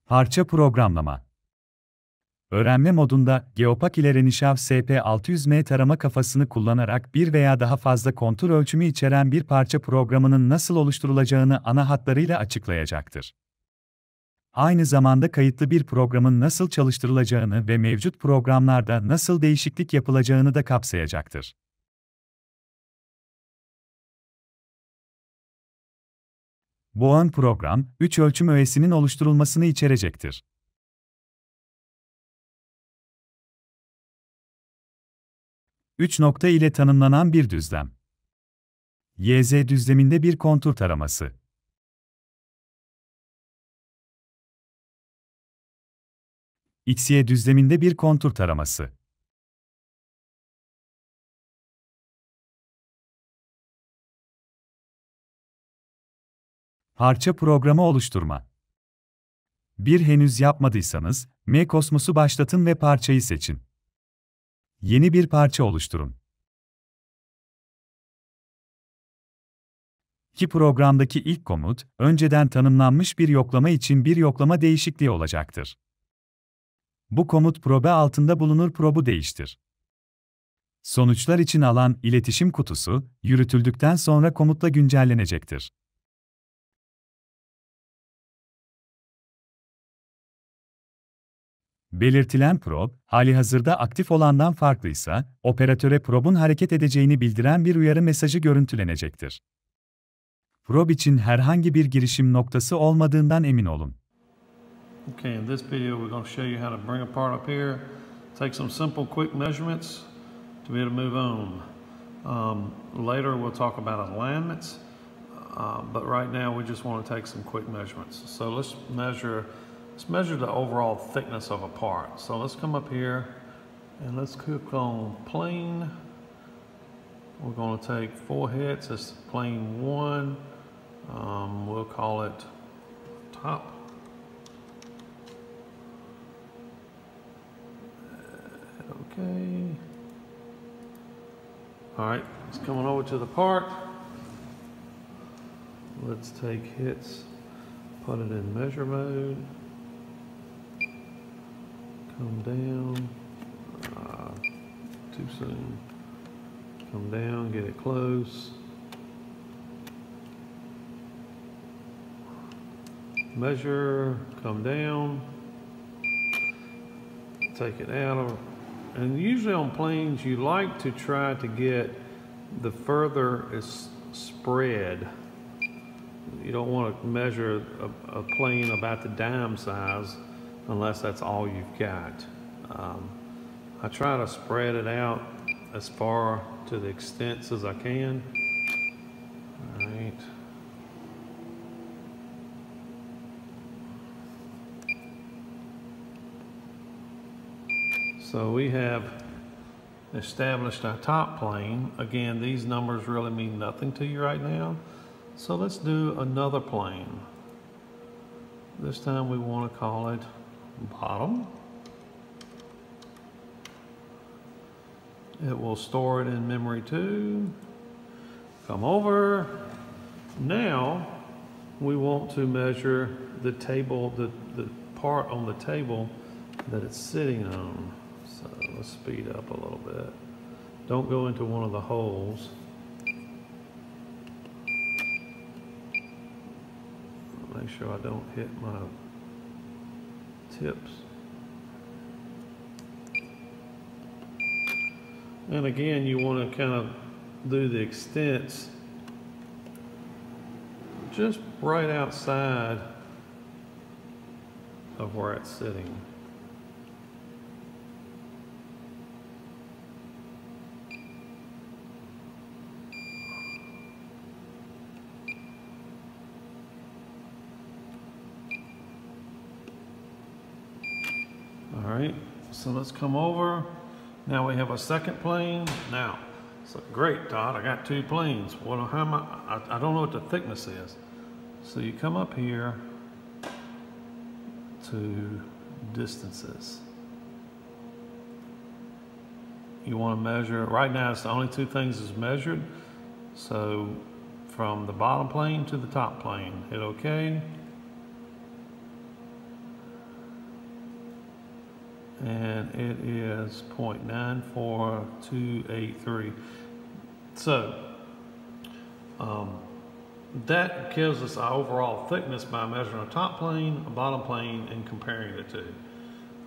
Parça programlama. Öğrenme modunda, Geopak ile Renişav SP600M tarama kafasını kullanarak bir veya daha fazla kontur ölçümü içeren bir parça programının nasıl oluşturulacağını ana hatlarıyla açıklayacaktır. Aynı zamanda kayıtlı bir programın nasıl çalıştırılacağını ve mevcut programlarda nasıl değişiklik yapılacağını da kapsayacaktır. Bu ön program, 3 ölçüm öğesinin oluşturulmasını içerecektir. 3 nokta ile tanımlanan bir düzlem. YZ düzleminde bir kontur taraması. XY düzleminde bir kontur taraması. Parça programı oluşturma. Bir henüz yapmadıysanız, M-Kosmos'u başlatın ve parçayı seçin. Yeni bir parça oluşturun. Programdaki ilk komut, önceden tanımlanmış bir yoklama için bir yoklama değişikliği olacaktır. Bu komut probe altında bulunur probu değiştir. Sonuçlar için alan iletişim kutusu, yürütüldükten sonra komutla güncellenecektir. Belirtilen prob, halihazırda aktif olandan farklıysa, operatöre probun hareket edeceğini bildiren bir uyarı mesajı görüntülenecektir. Prob için herhangi bir girişim noktası olmadığından emin olun. Okay, in this video we're going to show you how to bring a part up here, take some simple quick measurements to be able to move on. Later we'll talk about alignments, but right now we just want to take some quick measurements. So let's measure the overall thickness of a part. So let's come up here and let's click on plane. We're going to take 4 hits. It's plane 1. We'll call it top. Okay. All right, it's coming over to the part. Let's take hits, put it in measure mode. Come down. Too soon. Come down, get it close. Measure, come down. Take it out of. And usually on planes, you like to try to get the further it's spread. You don't want to measure a plane about the dime size unless that's all you've got. I try to spread it out as far to the extents as I can. All right. So we have established our top plane. Again, these numbers really mean nothing to you right now. So let's do another plane. This time we want to call it bottom. It will store it in memory too. Come over. Now we want to measure the table, the part on the table that it's sitting on. So let's speed up a little bit. Don't go into one of the holes. Make sure I don't hit my tips. And again, you want to kind of do the extents just right outside of where it's sitting. All right, so let's come over. Now we have a second plane. Now, so great, Todd, I got 2 planes. Well, how am I don't know what the thickness is. So you come up here to distances. You want to measure, right now it's the only 2 things is measured. So from the bottom plane to the top plane, hit OK. and it is 0.94283. So that gives us our overall thickness by measuring a top plane, a bottom plane, and comparing the two.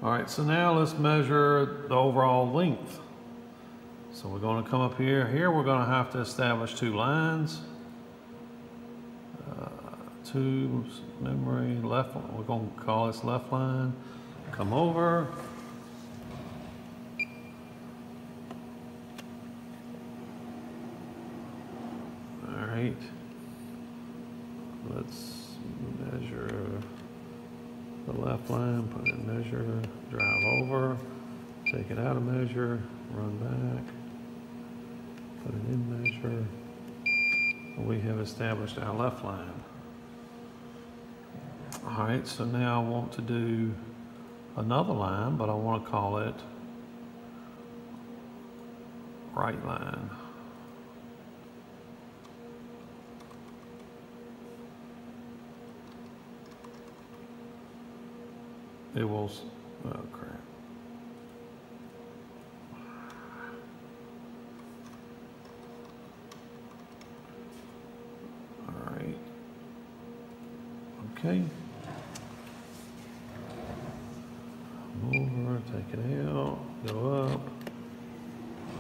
All right, so now let's measure the overall length. So we're going to come up here. Here we're going to have to establish two lines. Two memory left. We're going to call this left line. Come over. All right. Let's measure the left line. Put it in measure. Drive over. Take it out of measure. Run back. Put it in measure. We have established our left line. All right, so now I want to do another line, but I want to call it right line. It will, oh crap. All right, okay. Over, take it out, go up,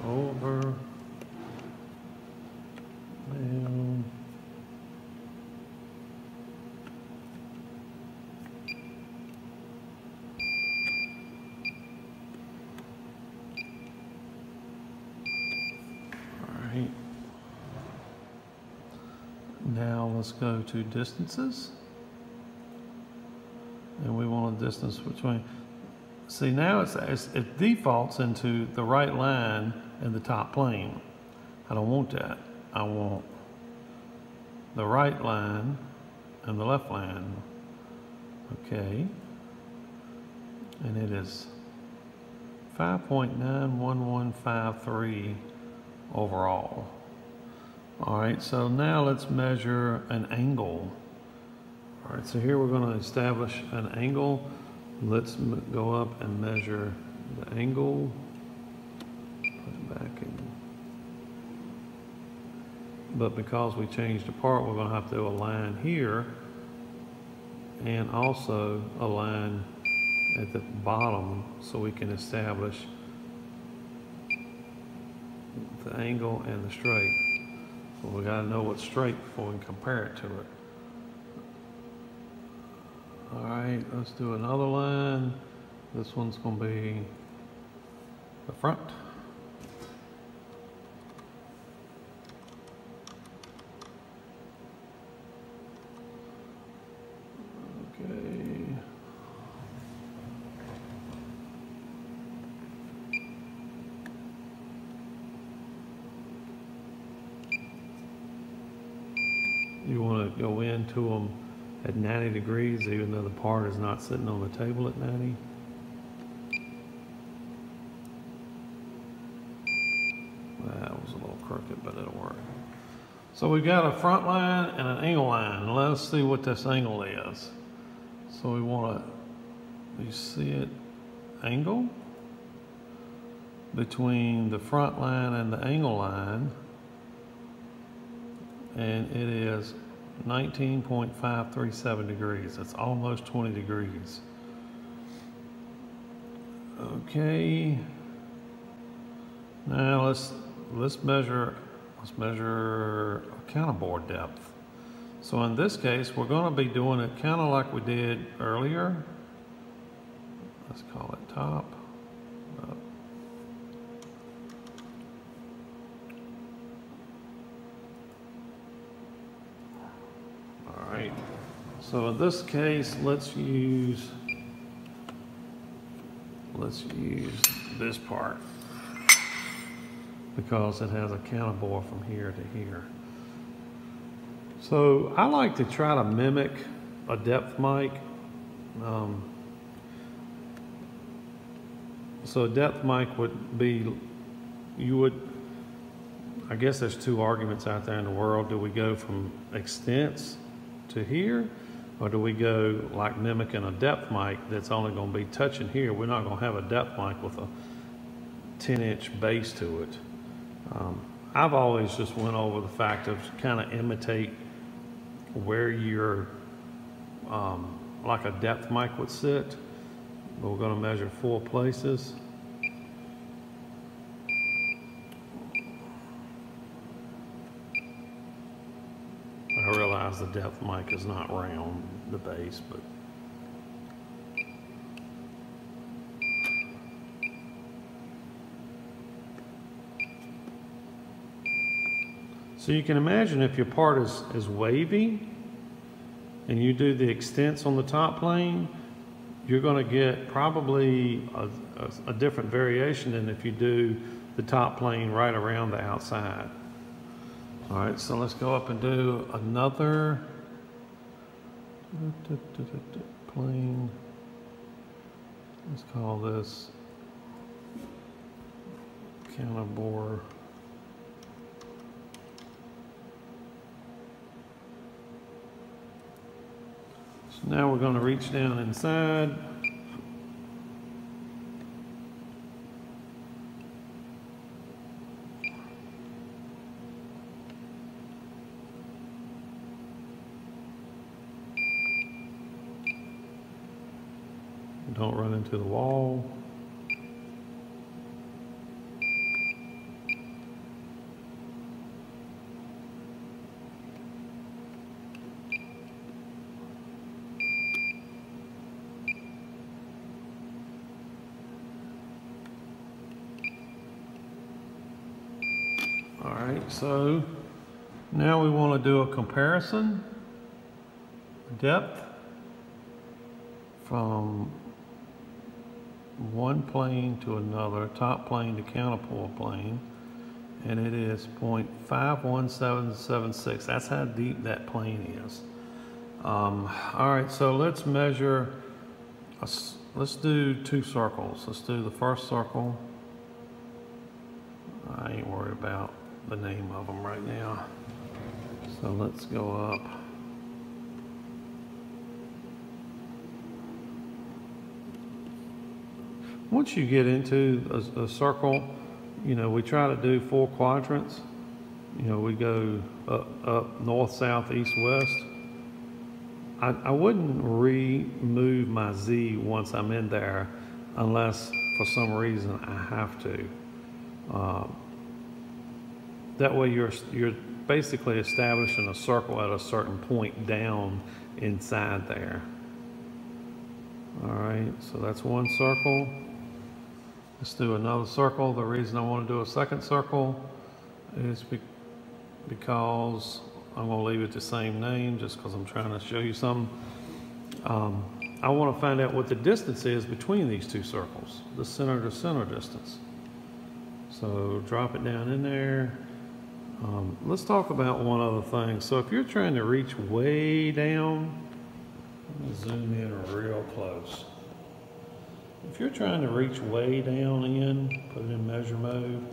over, down. All right. Now let's go to distances. And we want a distance between. See, now it defaults into the right line and the top plane. I don't want that. I want the right line and the left line. Okay. And it is 5.91153 overall. All right, so now let's measure an angle. All right, so here we're going to establish an angle. Let's go up and measure the angle. Put it back in. But because we changed the part, we're going to have to do a line here and also a line at the bottom so we can establish the angle and the straight. Well, we got to know what's straight before we can compare it to it. All right, let's do another line. This one's going to be the front. Okay. You want to go into them at 90 degrees, even though the part is not sitting on the table at 90. That was a little crooked, but it'll work. So we've got a front line and an angle line. Let's see what this angle is. So we want to, you see it, angle between the front line and the angle line, and it is 19.537 degrees. It's almost 20 degrees. Okay. Now let's measure a counterboard depth. So in this case, we're going to be doing it kind of like we did earlier. Let's call it top. Up. All right. So in this case, let's use this part because it has a counterbore from here to here. So I like to try to mimic a depth mic. So a depth mic would be, I guess there's two arguments out there in the world. Do we go from extents to here, Or do we go like mimicking a depth mic that's only going to be touching here? We're not going to have a depth mic with a 10-inch base to it. I've always just went over the fact of kind of imitate where your like a depth mic would sit. But we're going to measure 4 places. I realize the depth mic is not round, the base, but so you can imagine if your part is wavy and you do the extents on the top plane, you're going to get probably a different variation than if you do the top plane right around the outside. All right, so let's go up and do another plane. Let's call this counter bore. So now we're going to reach down inside. Don't run into the wall. All right, so now we want to do a comparison depth from one plane to another, top plane to counterpole plane, and it is 0.51776. That's how deep that plane is. All right, so let's measure, let's do 2 circles. Let's do the first circle. I ain't worried about the name of them right now. So let's go up. Once you get into a circle, you know, we try to do 4 quadrants. You know, we go up north, south, east, west. I wouldn't remove my Z once I'm in there unless for some reason I have to. That way you're basically establishing a circle at a certain point down inside there. All right, so that's 1 circle. Let's do another circle. The reason I want to do a second circle is because I'm going to leave it the same name just because I'm trying to show you something. I want to find out what the distance is between these 2 circles, the center to center distance. So drop it down in there. Let's talk about one other thing. So if you're trying to reach way down, let me zoom in real close. If you're trying to reach way down in, put it in measure mode.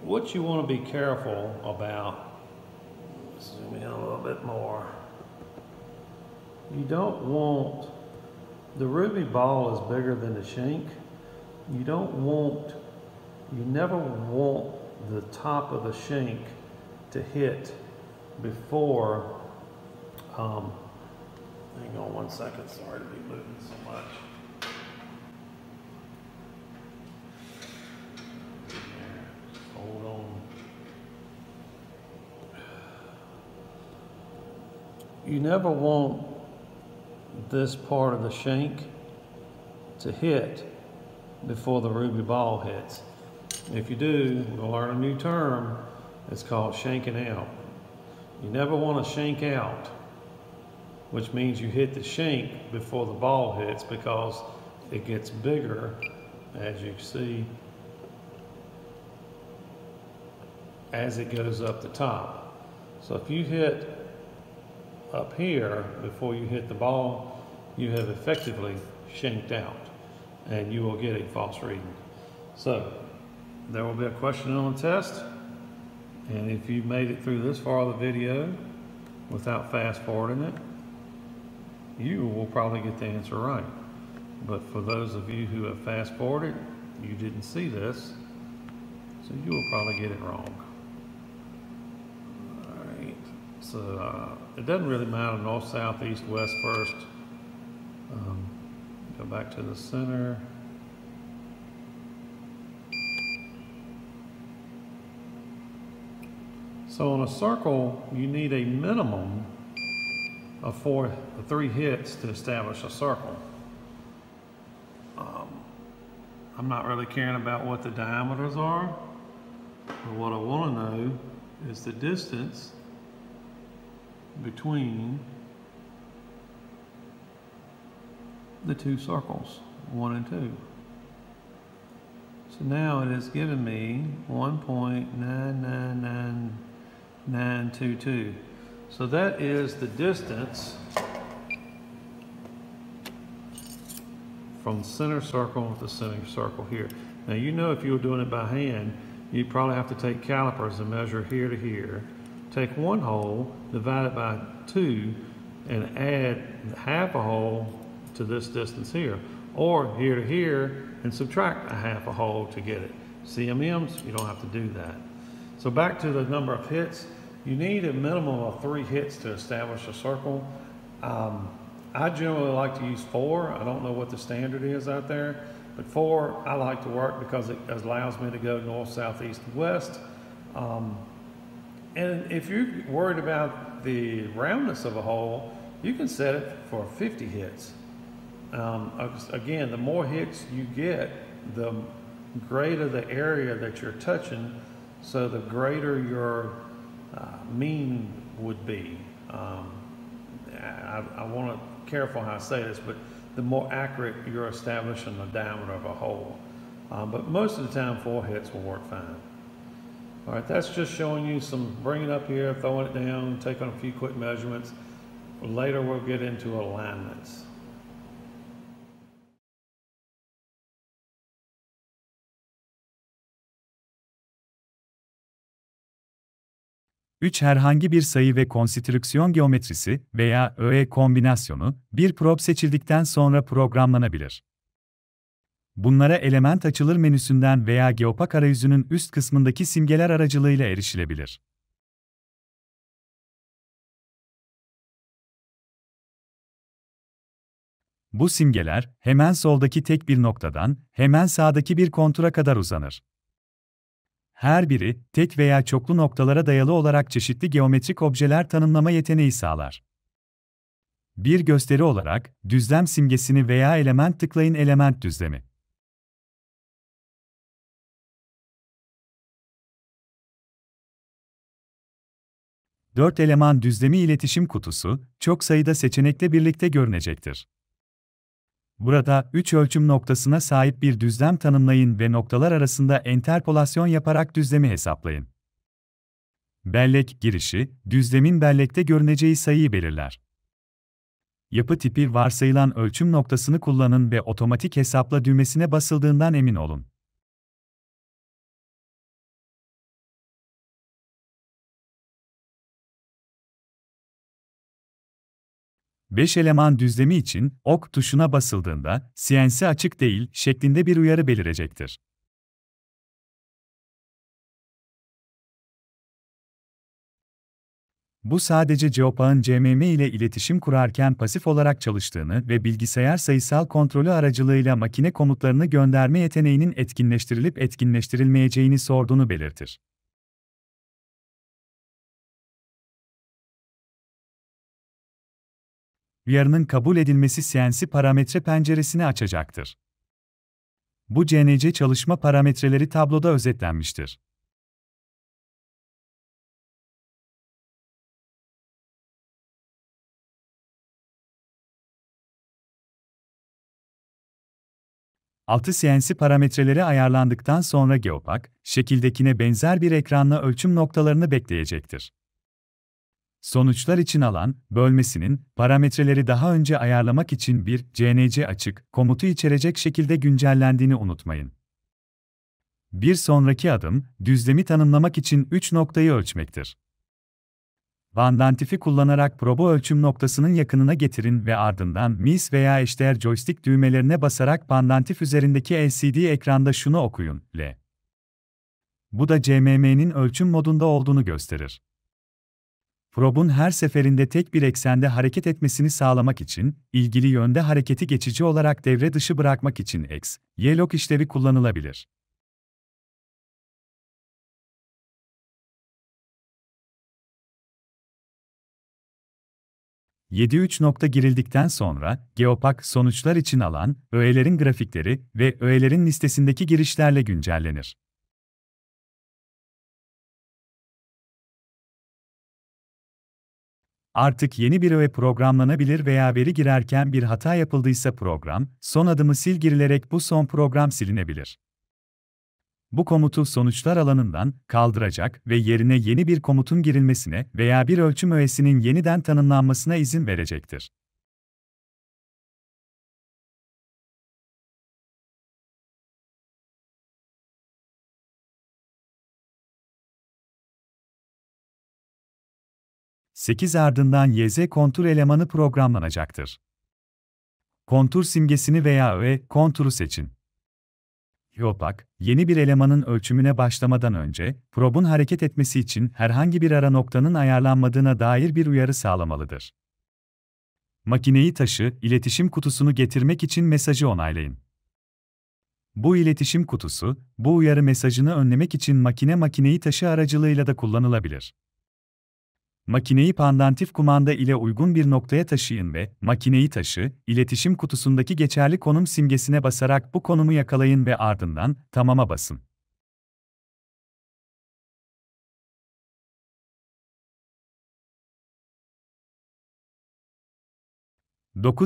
What you want to be careful about, zoom in a little bit more. You don't want, the ruby ball is bigger than the shank. You never want the top of the shank to hit before, hang on 1 second, sorry to be moving so much. Hold on. You never want this part of the shank to hit before the ruby ball hits. If you do, we'll learn a new term. It's called shanking out. You never want to shank out, which means you hit the shank before the ball hits because it gets bigger, as you see, as it goes up the top. So if you hit up here before you hit the ball, you have effectively shanked out and you will get a false reading. So there will be a question on the test. And if you made it through this far of the video without fast forwarding it, you will probably get the answer right. But for those of you who have fast forwarded, you didn't see this, so you will probably get it wrong. All right, so it doesn't really matter north, south, east, west first. Go back to the center. So in a circle, you need a minimum of 3 hits to establish a circle. I'm not really caring about what the diameters are, but what I want to know is the distance between the 2 circles, 1 and 2. So now it has given me 1.999922. So that is the distance from the center circle to center circle here. Now you know if you were doing it by hand, you'd probably have to take calipers and measure here to here, take 1 hole, divide it by 2, and add half a hole to this distance here, or here to here and subtract a half a hole to get it. CMMs, you don't have to do that. So back to the number of hits, you need a minimum of 3 hits to establish a circle. I generally like to use 4. I don't know what the standard is out there, but 4 I like to work because it allows me to go north, south, east, and west. And if you're worried about the roundness of a hole, you can set it for 50 hits. Again, the more hits you get, the greater the area that you're touching, so the greater your mean would be. I want to be careful how I say this, but the more accurate you're establishing the diameter of a hole. But most of the time, 4 hits will work fine. All right, that's just showing you some bringing it up here, throwing it down, taking a few quick measurements. Later, we'll get into alignments. Üç herhangi bir sayı ve konstrüksiyon geometrisi veya öğe kombinasyonu bir prob seçildikten sonra programlanabilir. Bunlara element açılır menüsünden veya geopak arayüzünün üst kısmındaki simgeler aracılığıyla erişilebilir. Bu simgeler, hemen soldaki tek bir noktadan, hemen sağdaki bir kontura kadar uzanır. Her biri, tek veya çoklu noktalara dayalı olarak çeşitli geometrik objeler tanımlama yeteneği sağlar. Bir gösteri olarak, düzlem simgesini veya element tıklayın element düzlemi. Dört eleman düzlemi iletişim kutusu, çok sayıda seçenekle birlikte görünecektir. Burada 3 ölçüm noktasına sahip bir düzlem tanımlayın ve noktalar arasında enterpolasyon yaparak düzlemi hesaplayın. Bellek girişi, düzlemin bellekte görüneceği sayıyı belirler. Yapı tipi varsayılan ölçüm noktasını kullanın ve otomatik hesapla düğmesine basıldığından emin olun. Beş eleman düzlemi için ok tuşuna basıldığında CNC açık değil şeklinde bir uyarı belirecektir. Bu sadece geopağın CMM ile iletişim kurarken pasif olarak çalıştığını ve bilgisayar sayısal kontrolü aracılığıyla makine komutlarını gönderme yeteneğinin etkinleştirilip etkinleştirilmeyeceğini sorduğunu belirtir. Uyarının kabul edilmesi CNC parametre penceresini açacaktır. Bu CNC çalışma parametreleri tabloda özetlenmiştir. Altı CNC parametreleri ayarlandıktan sonra geopak, şekildekine benzer bir ekranla ölçüm noktalarını bekleyecektir. Sonuçlar için alan, bölmesinin, parametreleri daha önce ayarlamak için bir CNC açık komutu içerecek şekilde güncellendiğini unutmayın. Bir sonraki adım, düzlemi tanımlamak için 3 noktayı ölçmektir. Vandentifi kullanarak probu ölçüm noktasının yakınına getirin ve ardından mis veya eşdeğer joystick düğmelerine basarak pandantif üzerindeki LCD ekranda şunu okuyun, L. Bu da CMM'nin ölçüm modunda olduğunu gösterir. Probun her seferinde tek bir eksende hareket etmesini sağlamak için, ilgili yönde hareketi geçici olarak devre dışı bırakmak için X, Y lock işlevi kullanılabilir. 7-3 nokta girildikten sonra, Geopak sonuçlar için alan, öğelerin grafikleri ve öğelerin listesindeki girişlerle güncellenir. Artık yeni bir öğe programlanabilir veya veri girerken bir hata yapıldıysa program, son adımı sil girilerek bu son program silinebilir. Bu komutu sonuçlar alanından kaldıracak ve yerine yeni bir komutun girilmesine veya bir ölçüm öğesinin yeniden tanımlanmasına izin verecektir. Ardından YZ kontur elemanı programlanacaktır. Kontur simgesini veya öğe konturu seçin. Geopak, yeni bir elemanın ölçümüne başlamadan önce, probun hareket etmesi için herhangi bir ara noktanın ayarlanmadığına dair bir uyarı sağlamalıdır. Makineyi taşı, iletişim kutusunu getirmek için mesajı onaylayın. Bu iletişim kutusu, bu uyarı mesajını önlemek için makineyi taşı aracılığıyla da kullanılabilir. Makineyi pandantif kumanda ile uygun bir noktaya taşıyın ve makineyi taşı, iletişim kutusundaki geçerli konum simgesine basarak bu konumu yakalayın ve ardından tamama basın.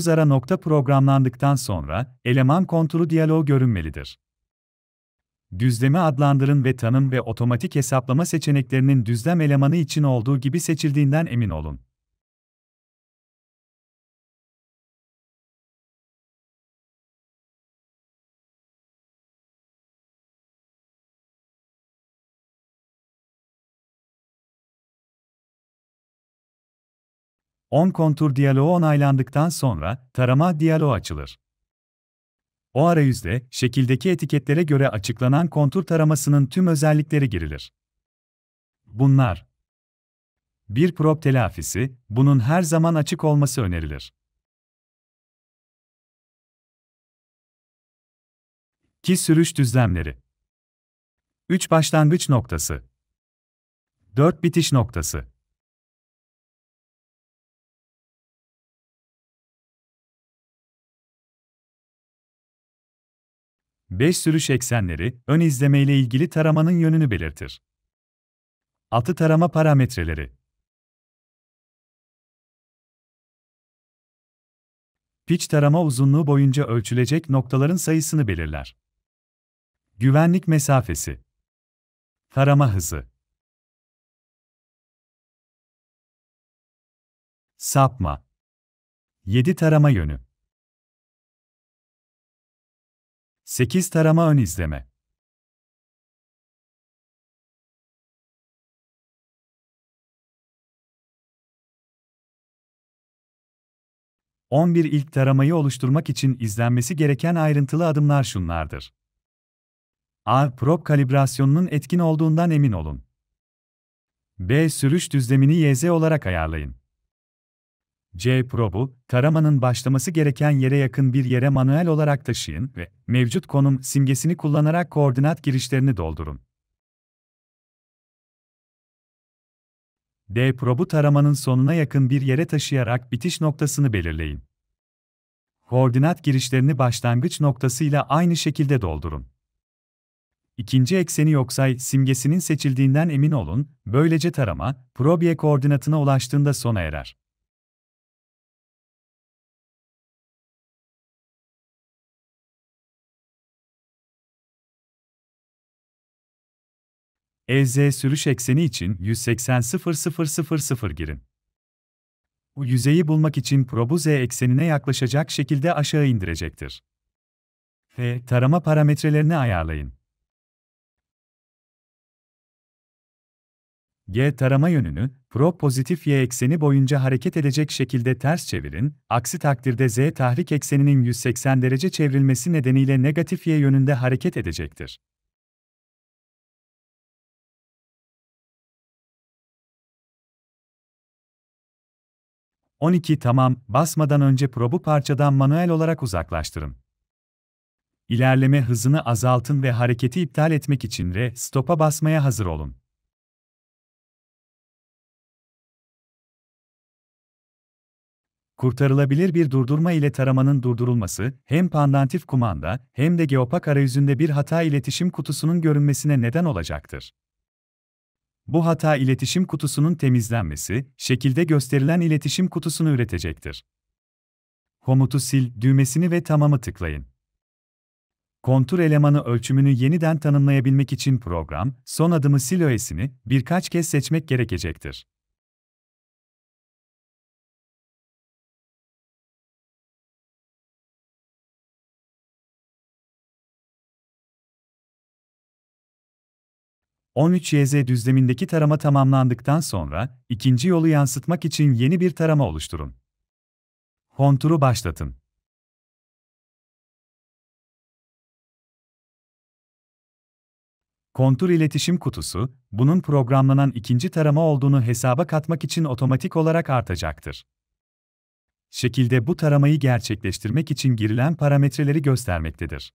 Ara nokta programlandıktan sonra, eleman konturu diyaloğu görünmelidir. Düzlemi adlandırın ve tanım ve otomatik hesaplama seçeneklerinin düzlem elemanı için olduğu gibi seçildiğinden emin olun. Kontur diyaloğu onaylandıktan sonra, tarama diyaloğu açılır. O arayüzde, şekildeki etiketlere göre açıklanan kontur taramasının tüm özellikleri girilir. Bunlar: bir prob telafisi, bunun her zaman açık olması önerilir. 2 sürüş düzlemleri. 3 başlangıç noktası. 4 bitiş noktası. 5 sürüş eksenleri, ön izleme ile ilgili taramanın yönünü belirtir. 6 tarama parametreleri. Pitch tarama uzunluğu boyunca ölçülecek noktaların sayısını belirler. Güvenlik mesafesi. Tarama hızı. Sapma. 7 tarama yönü. 8 tarama ön izleme. 11 ilk taramayı oluşturmak için izlenmesi gereken ayrıntılı adımlar şunlardır. A. Prob kalibrasyonunun etkin olduğundan emin olun. B. Sürüş düzlemini YZ olarak ayarlayın. C. Probu, taramanın başlaması gereken yere yakın bir yere manuel olarak taşıyın ve mevcut konum simgesini kullanarak koordinat girişlerini doldurun. D. Probu taramanın sonuna yakın bir yere taşıyarak bitiş noktasını belirleyin. Koordinat girişlerini başlangıç noktasıyla aynı şekilde doldurun. İkinci ekseni yoksay simgesinin seçildiğinden emin olun, böylece tarama, prob Y koordinatına ulaştığında sona erer. EZ sürüş ekseni için 180.000 girin. Bu yüzeyi bulmak için probu Z eksenine yaklaşacak şekilde aşağı indirecektir. Ve tarama parametrelerini ayarlayın. G tarama yönünü, pozitif y ekseni boyunca hareket edecek şekilde ters çevirin, aksi takdirde z tahrik ekseninin 180 derece çevrilmesi nedeniyle negatif y yönünde hareket edecektir. Tamam, basmadan önce probu parçadan manuel olarak uzaklaştırın. İlerleme hızını azaltın ve hareketi iptal etmek için stop'a basmaya hazır olun. Kurtarılabilir bir durdurma ile taramanın durdurulması, hem pandantif kumanda hem de geopak arayüzünde bir hata iletişim kutusunun görünmesine neden olacaktır. Bu hata iletişim kutusunun temizlenmesi, şekilde gösterilen iletişim kutusunu üretecektir. Komutu sil düğmesini ve tamamı tıklayın. Kontur elemanı ölçümünü yeniden tanımlayabilmek için program, son adımı sil öğesini birkaç kez seçmek gerekecektir. YZ düzlemindeki tarama tamamlandıktan sonra, ikinci yolu yansıtmak için yeni bir tarama oluşturun. Konturu başlatın. Kontur iletişim kutusu, bunun programlanan ikinci tarama olduğunu hesaba katmak için otomatik olarak artacaktır. Şekilde bu taramayı gerçekleştirmek için girilen parametreleri göstermektedir.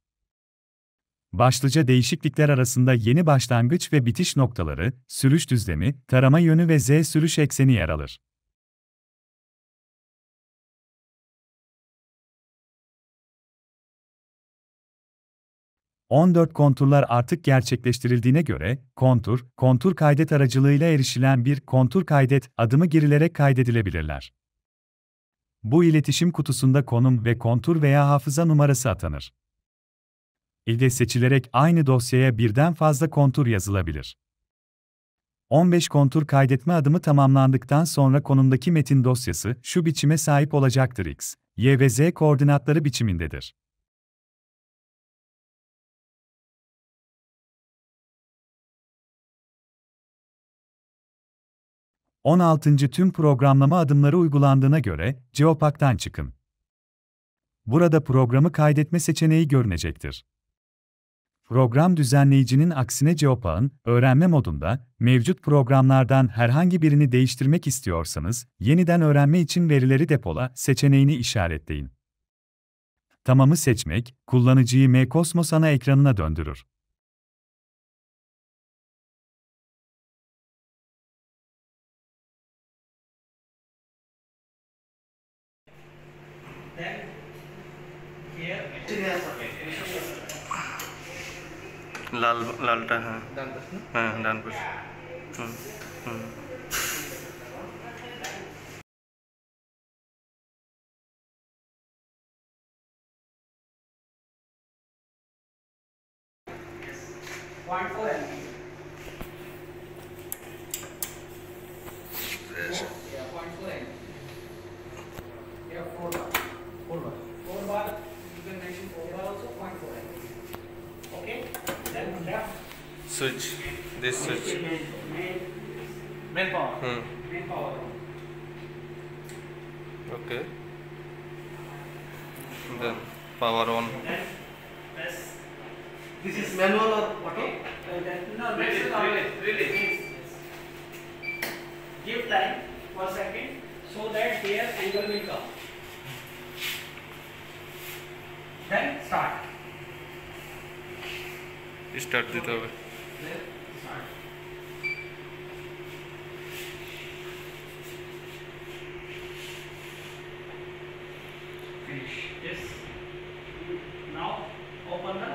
Başlıca değişiklikler arasında yeni başlangıç ve bitiş noktaları, sürüş düzlemi, tarama yönü ve Z sürüş ekseni yer alır. Konturlar artık gerçekleştirildiğine göre, kontur kaydet aracılığıyla erişilen bir kontur kaydet adımı girilerek kaydedilebilirler. Bu iletişim kutusunda konum ve kontur veya hafıza numarası atanır. İlde seçilerek aynı dosyaya birden fazla kontur yazılabilir. 15 kontur kaydetme adımı tamamlandıktan sonra konumdaki metin dosyası şu biçime sahip olacaktır: X, Y ve Z koordinatları biçimindedir. Tüm programlama adımları uygulandığına göre Geopak'tan çıkın. Burada programı kaydetme seçeneği görünecektir. Program düzenleyicinin aksine Geopak'ın öğrenme modunda mevcut programlardan herhangi birini değiştirmek istiyorsanız, yeniden öğrenme için verileri depola seçeneğini işaretleyin. Tamamı seçmek, kullanıcıyı MCosmos ana ekranına döndürür. लालटा है हाँ डान पर switch this switch main power main power okay then power on this is manual or auto no release give time for a second so that their angle will come then start दिते হবে finish yes now open the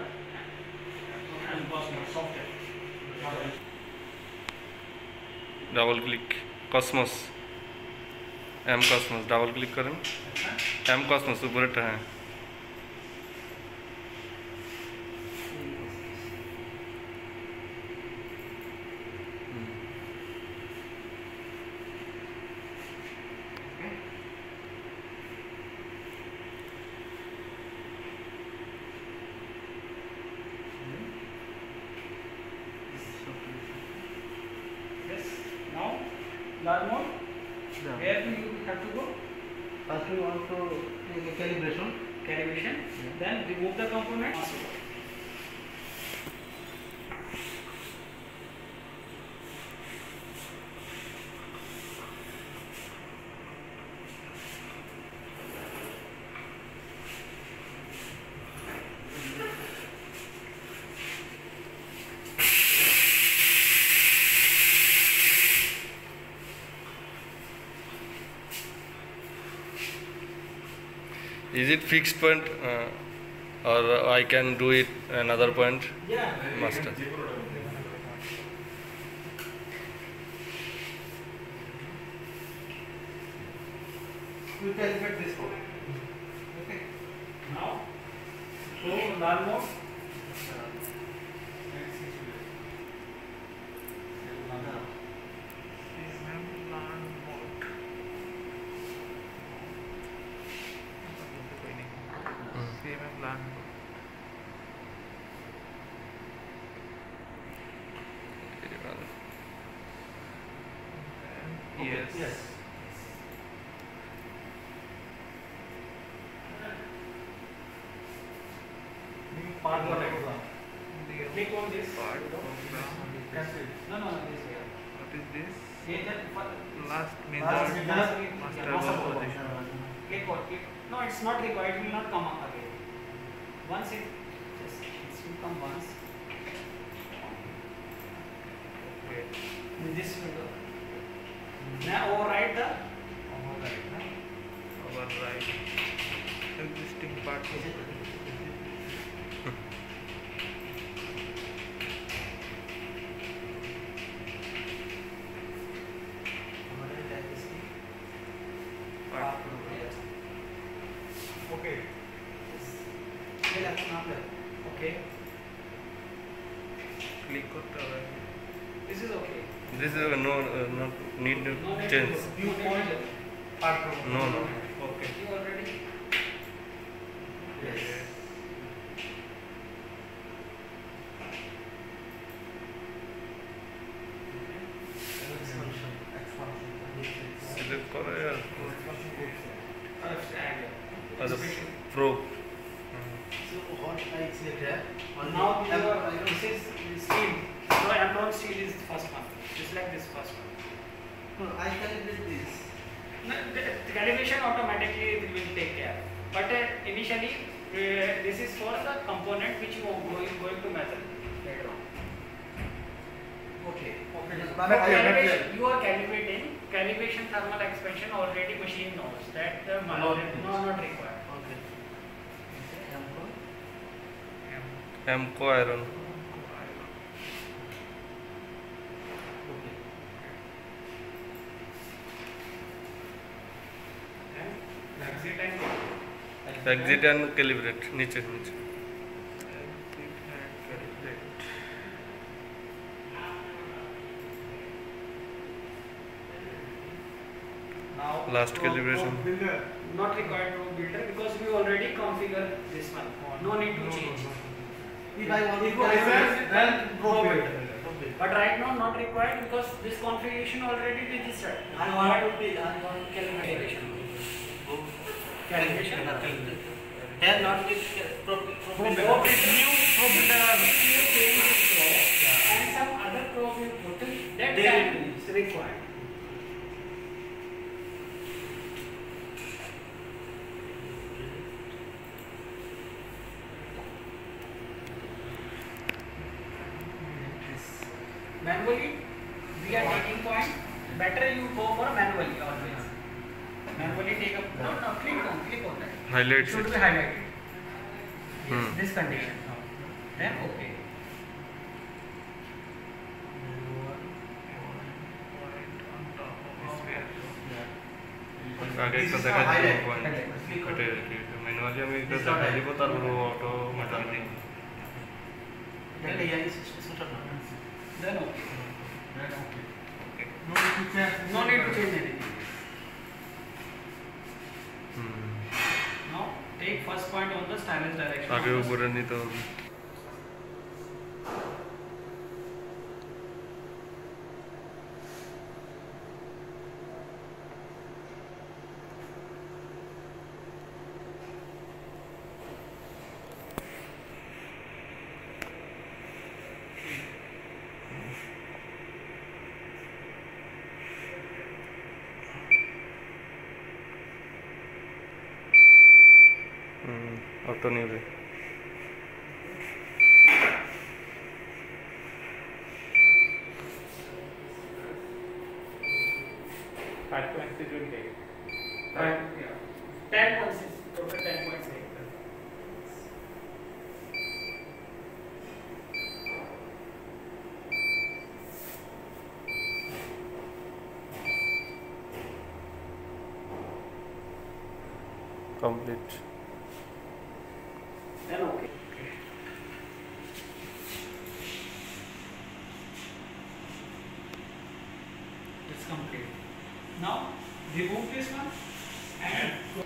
software double click Cosmos M Cosmos double click करें M Cosmos ऊपर है First we want to do the calibration. Then remove the component. Is it fixed point or I can do it another point? Yeah. Master. We calibrate this one. Okay. Now, so learn mode. CMM plan. Yes. Yes. Part program. Click on this. Part program. No, this here. What is this? Last Last method. master position. Click on it. No, it's not required. It will not come up again. Once it will come once. Okay. In this window. Now override the. Override existing part. Okay. Okay. Click on the. This is okay. This is not need to change. Viewpoint. Part program. No. Okay. You already. Yes. Select for as a Special. probe. So what I select now this is steel. So Amron steel is the first one. Just like this first one. No, I calibrate this. No, the calibration automatically it will take care. But initially this is for the component which you are going to measure later on. Okay. You are calibrating. Calibration thermal expansion already machine knows that the not required. Okay. Amco iron. Exit and calibrate. नीचे. Now Last calibration. Not required to builder because we already configure this one. No need to change. If I want to calibrate, then go builder. But right now not required because this configuration already registered. I want calibration. Calibration. Here not with Probe and some other probe you put in, that time is required. Manually, we are taking point. Better you go for manually always. Manually take up. No, click on that. Highlight It should it. be highlighted. Yes, Hmm. this condition. Then okay. आगे का देखा जाए point कटे manually हमें इधर देखा जी को तार वो auto Mata the Then okay. No need to change anything. Now take first point on the stylus direction. आगे वो बुरा नहीं तो auto new रे 5 points it will take. 10 points is total 10 points. complete. Then okay. It's complete. Now remove this one and go.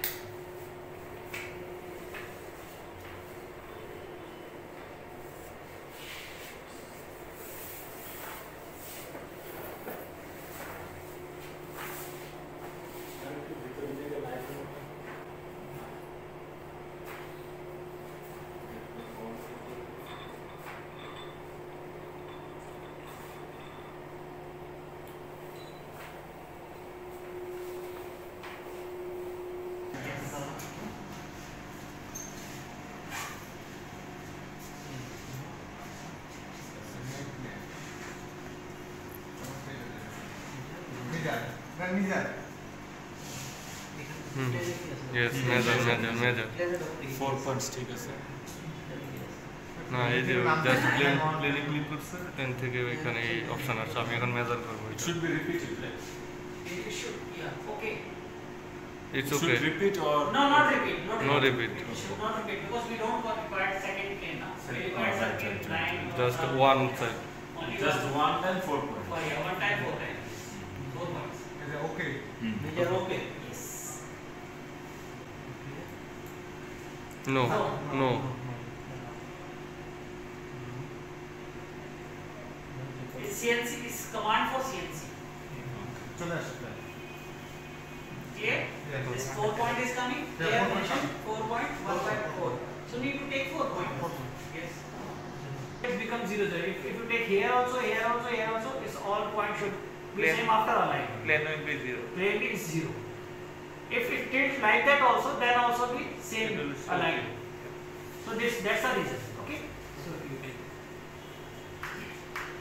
Yes, measure. 4 points ঠিক আছে না এই যে জাস্ট প্লেনে ক্লিক করছে দেন থেকে এখানে এই অপশন আছে আমি এখন মেজার করব it should be repeated right It should, yeah, okay. It's should okay. repeat or No, not repeat. No repeat. It should not repeat because we don't require second plane now. So we require second line. Just one side. Only just one. 1 time 4 points Oh yeah, one time, 4 times. 4 points. Is it okay? Major okay. Yes. No, no. It's CNC is command for CNC. চলে আসছে Clear? Yes. This 4 point is coming. Yeah, Clear 4 point position. coming. 4 point, 1 by 4. So need to take 4 point. Yes. It becomes 0 0. If you take here also, here also, here also, it's all points should be Plane. same after alignment. Plane will be 0. Plane is 0. If it tilts like that also, then also be same It will show alignment. So that's the reason. Okay. So you take.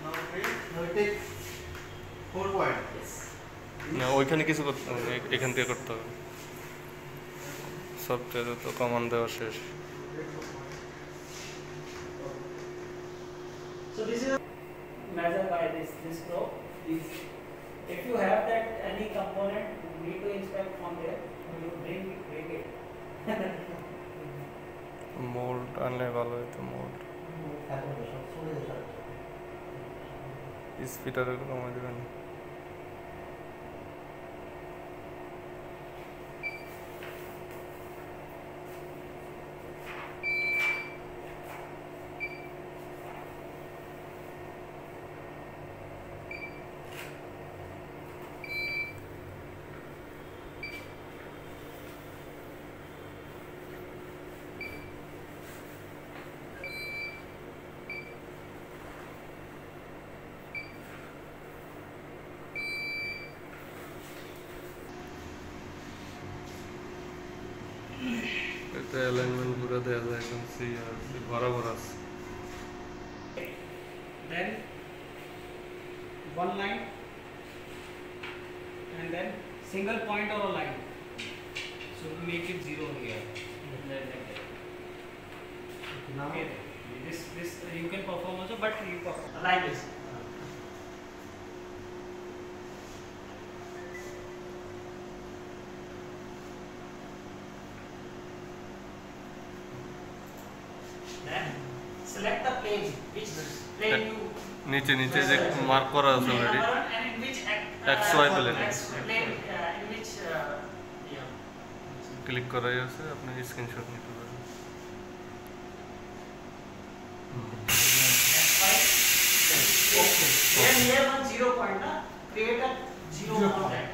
Now we take 4 point. Yes. না ওইখানে কিছু করতে হবে এখান থেকে করতে হবে সফটওয়্যারে তো কমান্ড দেওয়া শেষ So this is measured by this probe. If you have that any component, you need to inspect from there. You bring it. Mould আনলে ভালো হতো মোল্ড স্পিডারে কমাই দেবেন এটা অ্যালাইনমেন্ট পুরো দেয়া যায় একদম সেই আছে বরাবর আছে Then one line and then single point or a line. So we make it 0 here. Like that. Now Okay. This you can perform also, but you perform like this. Then select the plane. Which plane you নিচে নিচে যে mark করা আছে already and in which XY plane. plane in which yeah. Click করাই আছে আপনি screenshot নিতে পারেন Here one 0 point, na? Create a 0 on that.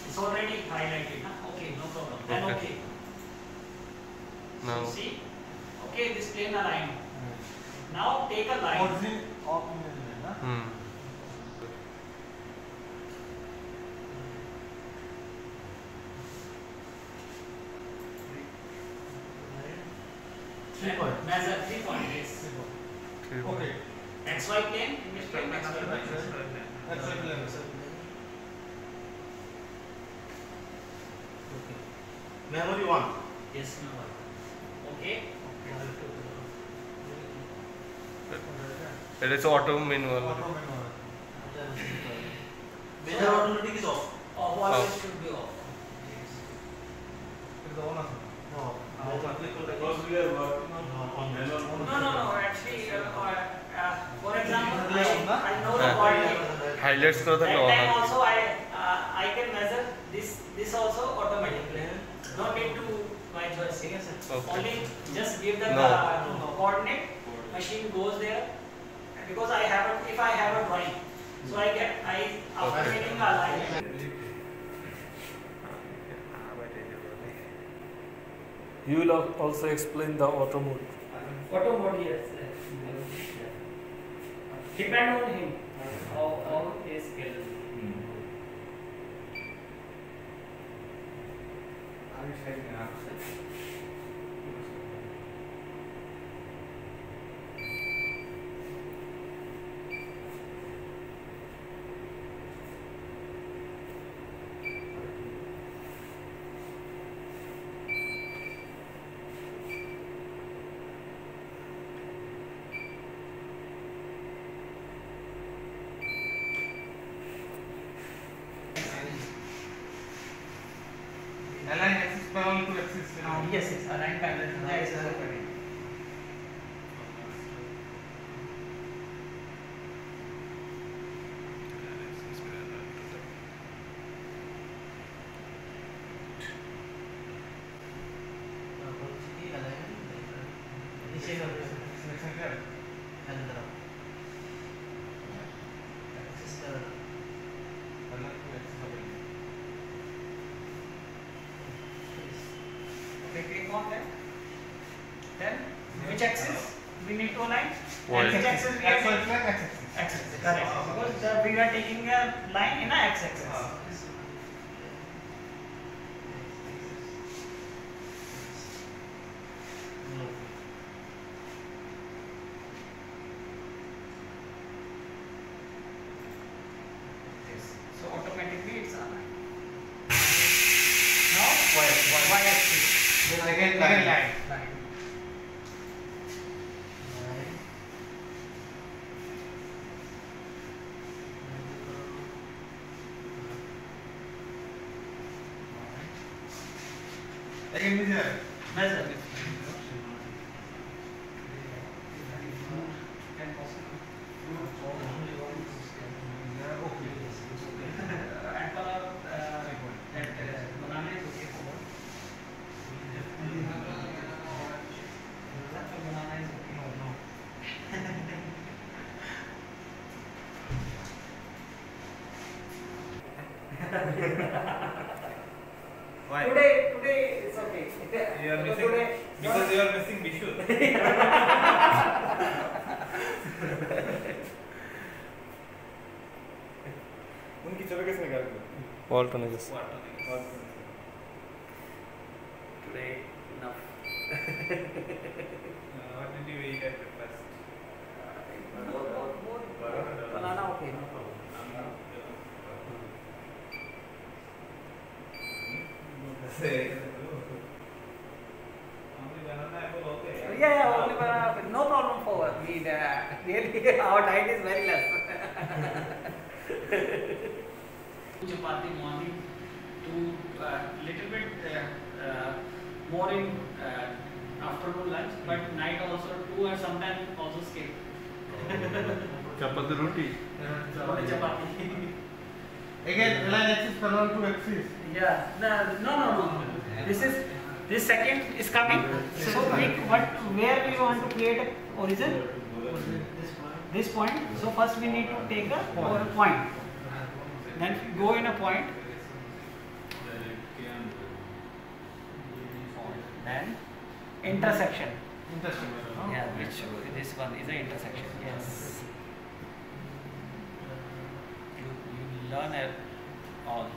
It's already highlighted, na? Okay, no problem. Then Okay. okay. Now. So see, okay, this plane aligned. Now take a line. origin of image na hmm Measure 3 point, yes. Okay. XY plane, image plane, XY plane. XY plane. Okay. Memory 1. Yes, no. Okay. It is auto manual. Major automatic is off. Always should be off. It is on. No. Because we are working on manual. No. Actually, for example, I know the coordinate. Highlights करो तो That on. time also I can measure this also automatically. No need to by choice. Okay. Only just give the No. coordinate. Machine goes there because if I have a drawing, so after making a line. You will also explain the auto mode. Auto mode, yes. Depend on him. How is scale. Align axis parallel to axis. Yes, align parallel to the axis of the click on that. Then which axis we need to align? Y. Which axis we are taking? Axis. Correct. Because we are taking a line in a x-axis. So automatically it's aligned. Now y-axis. Then again line. Line. Again measure. Measure. Why? Today it's okay. You are missing Today, because you are missing visual. उनकी चलो कैसे निकाल दो? Alternatives. Today enough. What did you eat at breakfast? Banana okay, no problem. Yeah, only banana. No problem for me. Really, our diet is very less. Chapati morning to little bit more in afternoon lunch, but night also 2 or sometimes also skip. Chapati roti. Only chapati. Again, align axis parallel to axis. Yeah. No. This second is coming. So where we want to create a origin? This point. So first we need to take a point. Then go in a point. Then intersection. Yeah, which this one is an intersection. Yes. You learn it all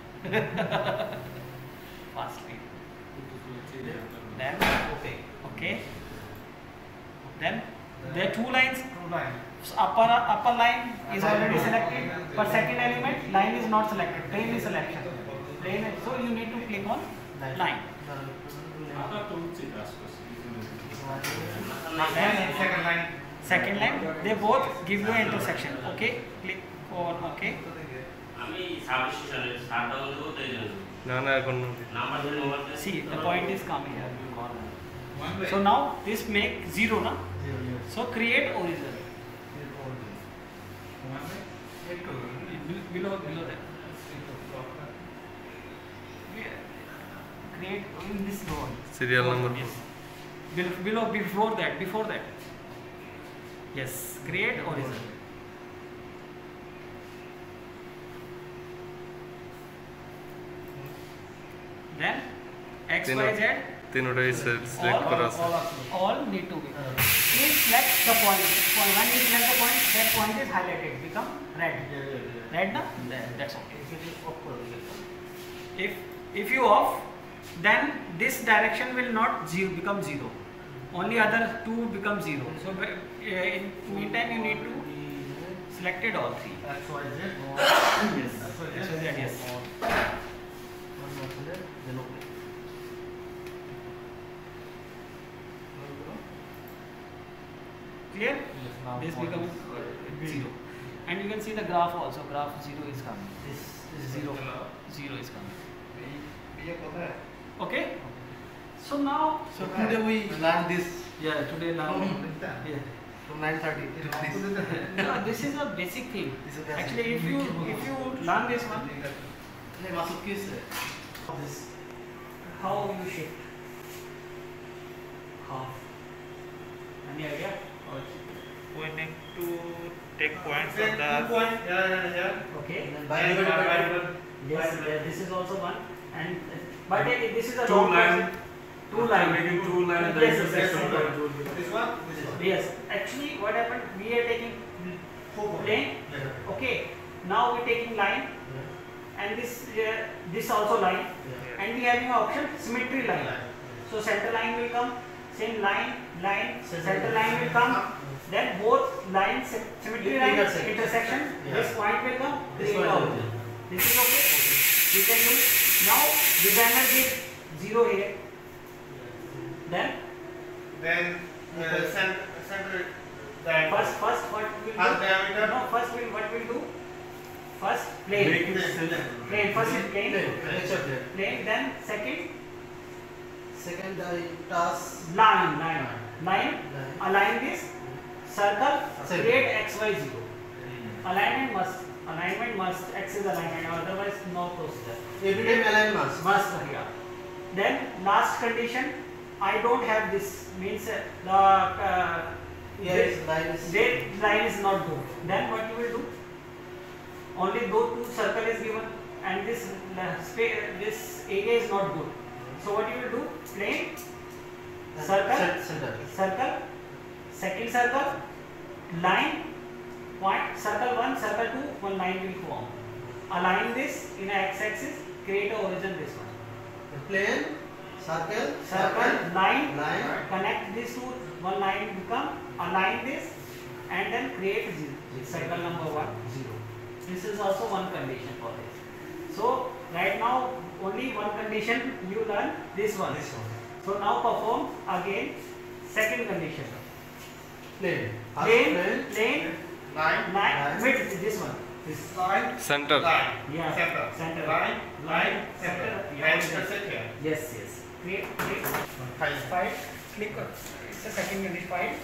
fastly. Then okay. Then there are two lines. So upper line is already selected, but second element line is not selected. Plane is selection. So you need to click on line. Second line, they both give you an intersection. Okay, click on OK. See, the point is coming here. So now this make 0, na? So create origin. Below that. Create in this row. Serial number. Yes. Before that. Yes, create origin. Then X, Y, Z. All need to be. Please select the point. When you select the point, that point is highlighted, become red. Red, na? That's okay. If you off, then this direction will not become 0. Only other two become 0. So in meantime you need to select it all three. X, Y, Z. Yes. X, Y, Z. Yes. Clear? This becomes 0. And you can see the graph also. Graph 0 is coming. This 0 is coming. Okay? So now. So today we learn this. Yeah, today learn. Yeah. From 9:30 No, this is a basic thing. Actually, if you learn this one, how you shift? Half. Any idea? We need to take points on the Okay. Yes, This is also one. And but this is a long line. Two lines. Making two lines. Yes. This one? Yes. Actually, what happened? We are taking plane. Okay. Now we are taking line, and this also line, and we having an option symmetry line. So center line will come, same line, center line will come. Then both lines, symmetry line, intersection. This point will come. This is okay. You can do. Now designer gives 0 here. Then center. First what will do? Diameter. No, first what will do? First plane. First is plane. Then second task. line. Align this circle. Create X, Y, 0. Alignment must. X is alignment. Otherwise no procedure. Every time align must. Yeah. Then last condition. I don't have this, means line is not good. Then what you will do? Only those two circle is given, and this area is not good. So what you will do? Plane, circle, second circle, line, point, circle 1, circle 2, one line will form. Align this in x-axis, create a origin this one. Plane, circle, line, connect these two, one line become, align this, and then create circle number 1, 0. This is also one condition for this. So right now only one condition you learn, this one. So now perform again second condition. Plane, line, mid, this one. This line, Center. line, Yeah, center. line, center, and intersect here. Yes. Create. File. Click on. It's a second condition. File.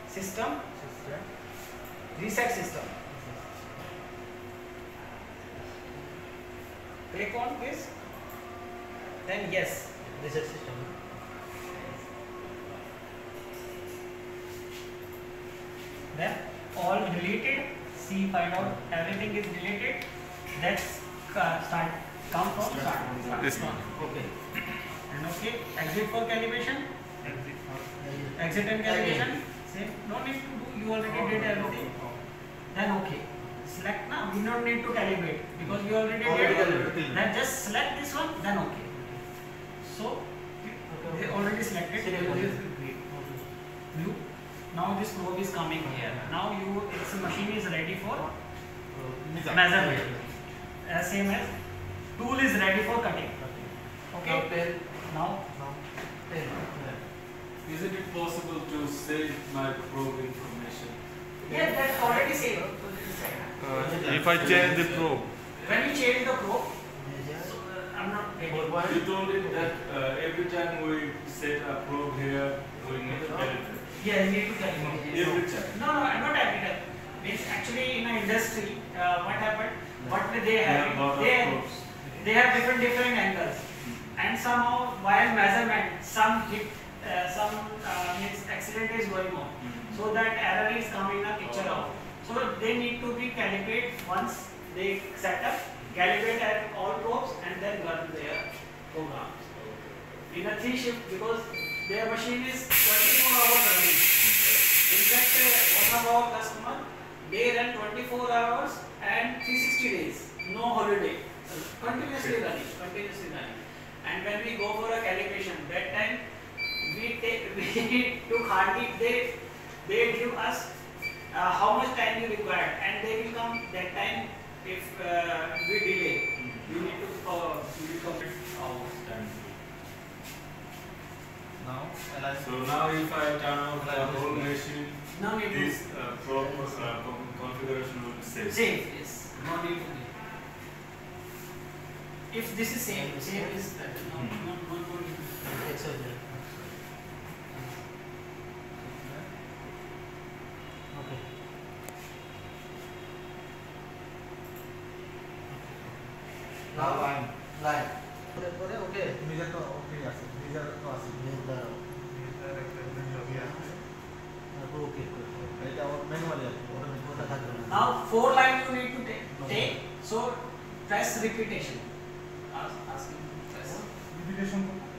System. Reset system. Click on this. Then yes. Reset system. Then all deleted. See, find out everything is deleted. Let's come from start. This one. Okay. And okay. Exit for calibration. Exit and calibration. Same. No need to do. You already did everything. Then okay. Select now. We don't need to calibrate because we already did. Then just select this one. Then okay. So they already selected. you. Now this probe is coming here. Now its machine is ready for measurement. Same as tool is ready for cutting. Okay. Now. Isn't it possible to save my probe information? Yes, that's already saved. If I change the probe, When you change the probe, I'm not getting. You told it that every time we set a probe here, we need to calculate. Yes, you need to calculate. Every time. No, not every time. It's actually in an industry. What happened? What they have? They have different angles, and somehow while measurement, some hit, means accident is going on. So that error is coming in a picture out. So they need to be calibrated once they set up, calibrate at all probes, and then run their programs. In a 3 shift, because their machine is 24 hours running. In fact, one of our customer, they run 24 hours and 360 days, no holiday, continuously running. And when we go for a calibration, that time we took hardly, they give us how much time you require, and they will come that time. If we delay, we need to complete our time. So now if I turn off the whole machine, No need this to probe configuration will be saved. save. Yes, no need to. If this is same is that no need to. Okay. Now line. Okay. Measure to okay আছে. Measure to আছে. Okay. এটা manually আছে. ওটা থাকবে না। Now 4 line you need to take. So press repetition. Asking press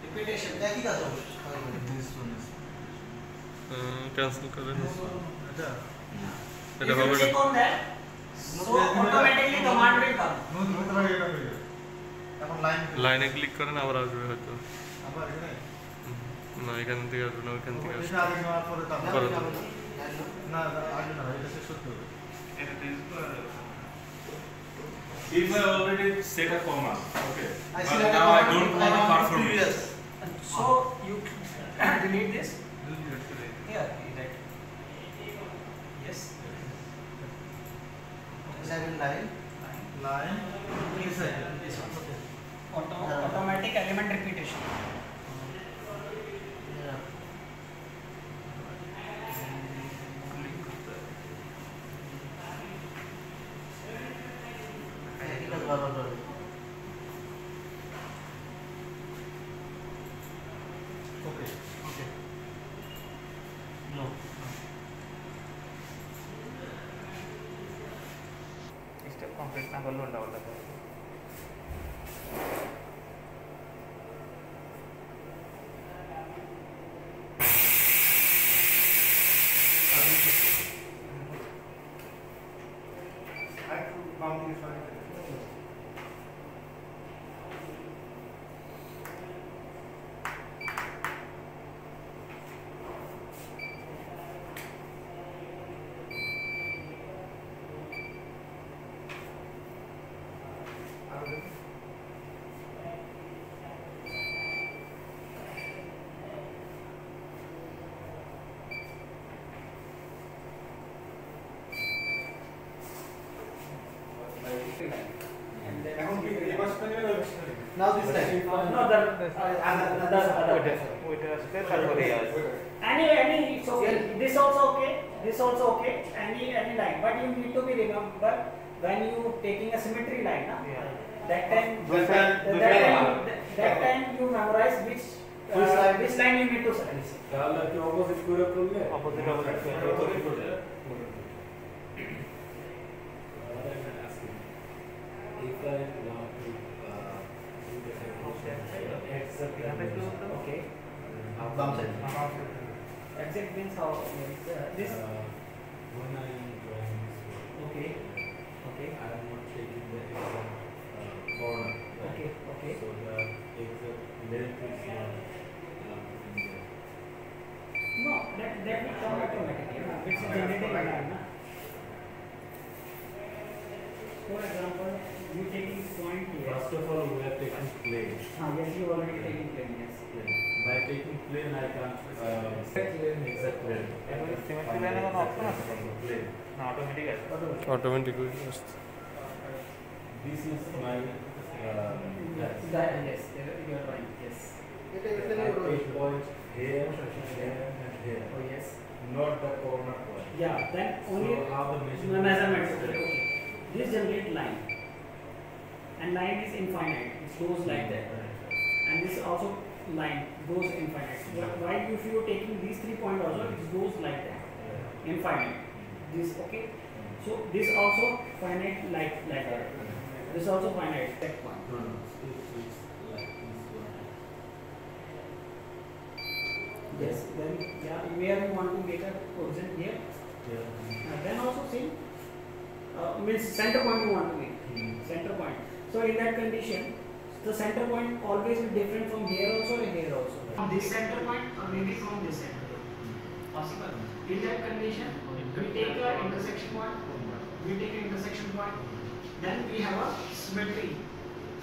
repetition. একই কাজ হবে। cancel করেন। If you click on that, so automatically command will come. এখন লাইন লাইনে ক্লিক করেন আবার আসবে হয়তো। আবার এখানে না এখান থেকে আসবে না ওইখান থেকে আসবে। এটা আগে নেওয়ার পরে করো তো। না আগে না এটা শেষ করতে হবে। If I already set a comma, okay, I but select now a I don't want to perform it. previous. So you delete this. Here, right. Yes. Second line. This side. This one. Automatic element repetition. Okay. No. Step complete na করলে উল্টা উল্টা করে Now this side. No, other. ওইটা আসবে তারপরে আসবে Any, it's okay. This also okay. This also okay. Any line. But you need to be remember when you taking a symmetry line, na? That time you memorize which line you need to select. তাহলে কি opposite করে করলে opposite Okay. Exact means how this. when I am drawing this Okay. Okay. I am not taking the exact corner. Okay. Okay. So the exact length is not in there. No, that will come automatically. No? It's a generated line. No? For example, you taking point here. First of all, we are taking plane. Yes, you already taking plane. Yes. By taking plane, I can exact plane, exact plane. Symmetry line is an option. Plane. Automatic. Automatically, yes. This is my Yes, you are right. Yes. I take point here, here, and here. Oh yes. Not the corner point. Yeah. Then only So how the measurements. Okay. This generate line, and line is infinite. It goes like that, and this also line goes infinite. Why if you are taking these 3 points also, it goes like that, infinite. This okay. So this also finite like that. This also finite that point. Yes. Then yeah, where you want to make a origin here. Then also same. Means center point you want to make. Center point. So in that condition, the center point always is different from here also and here also. From this center point or maybe from this center point. Possible. In that condition, we take a intersection point. Then we have a symmetry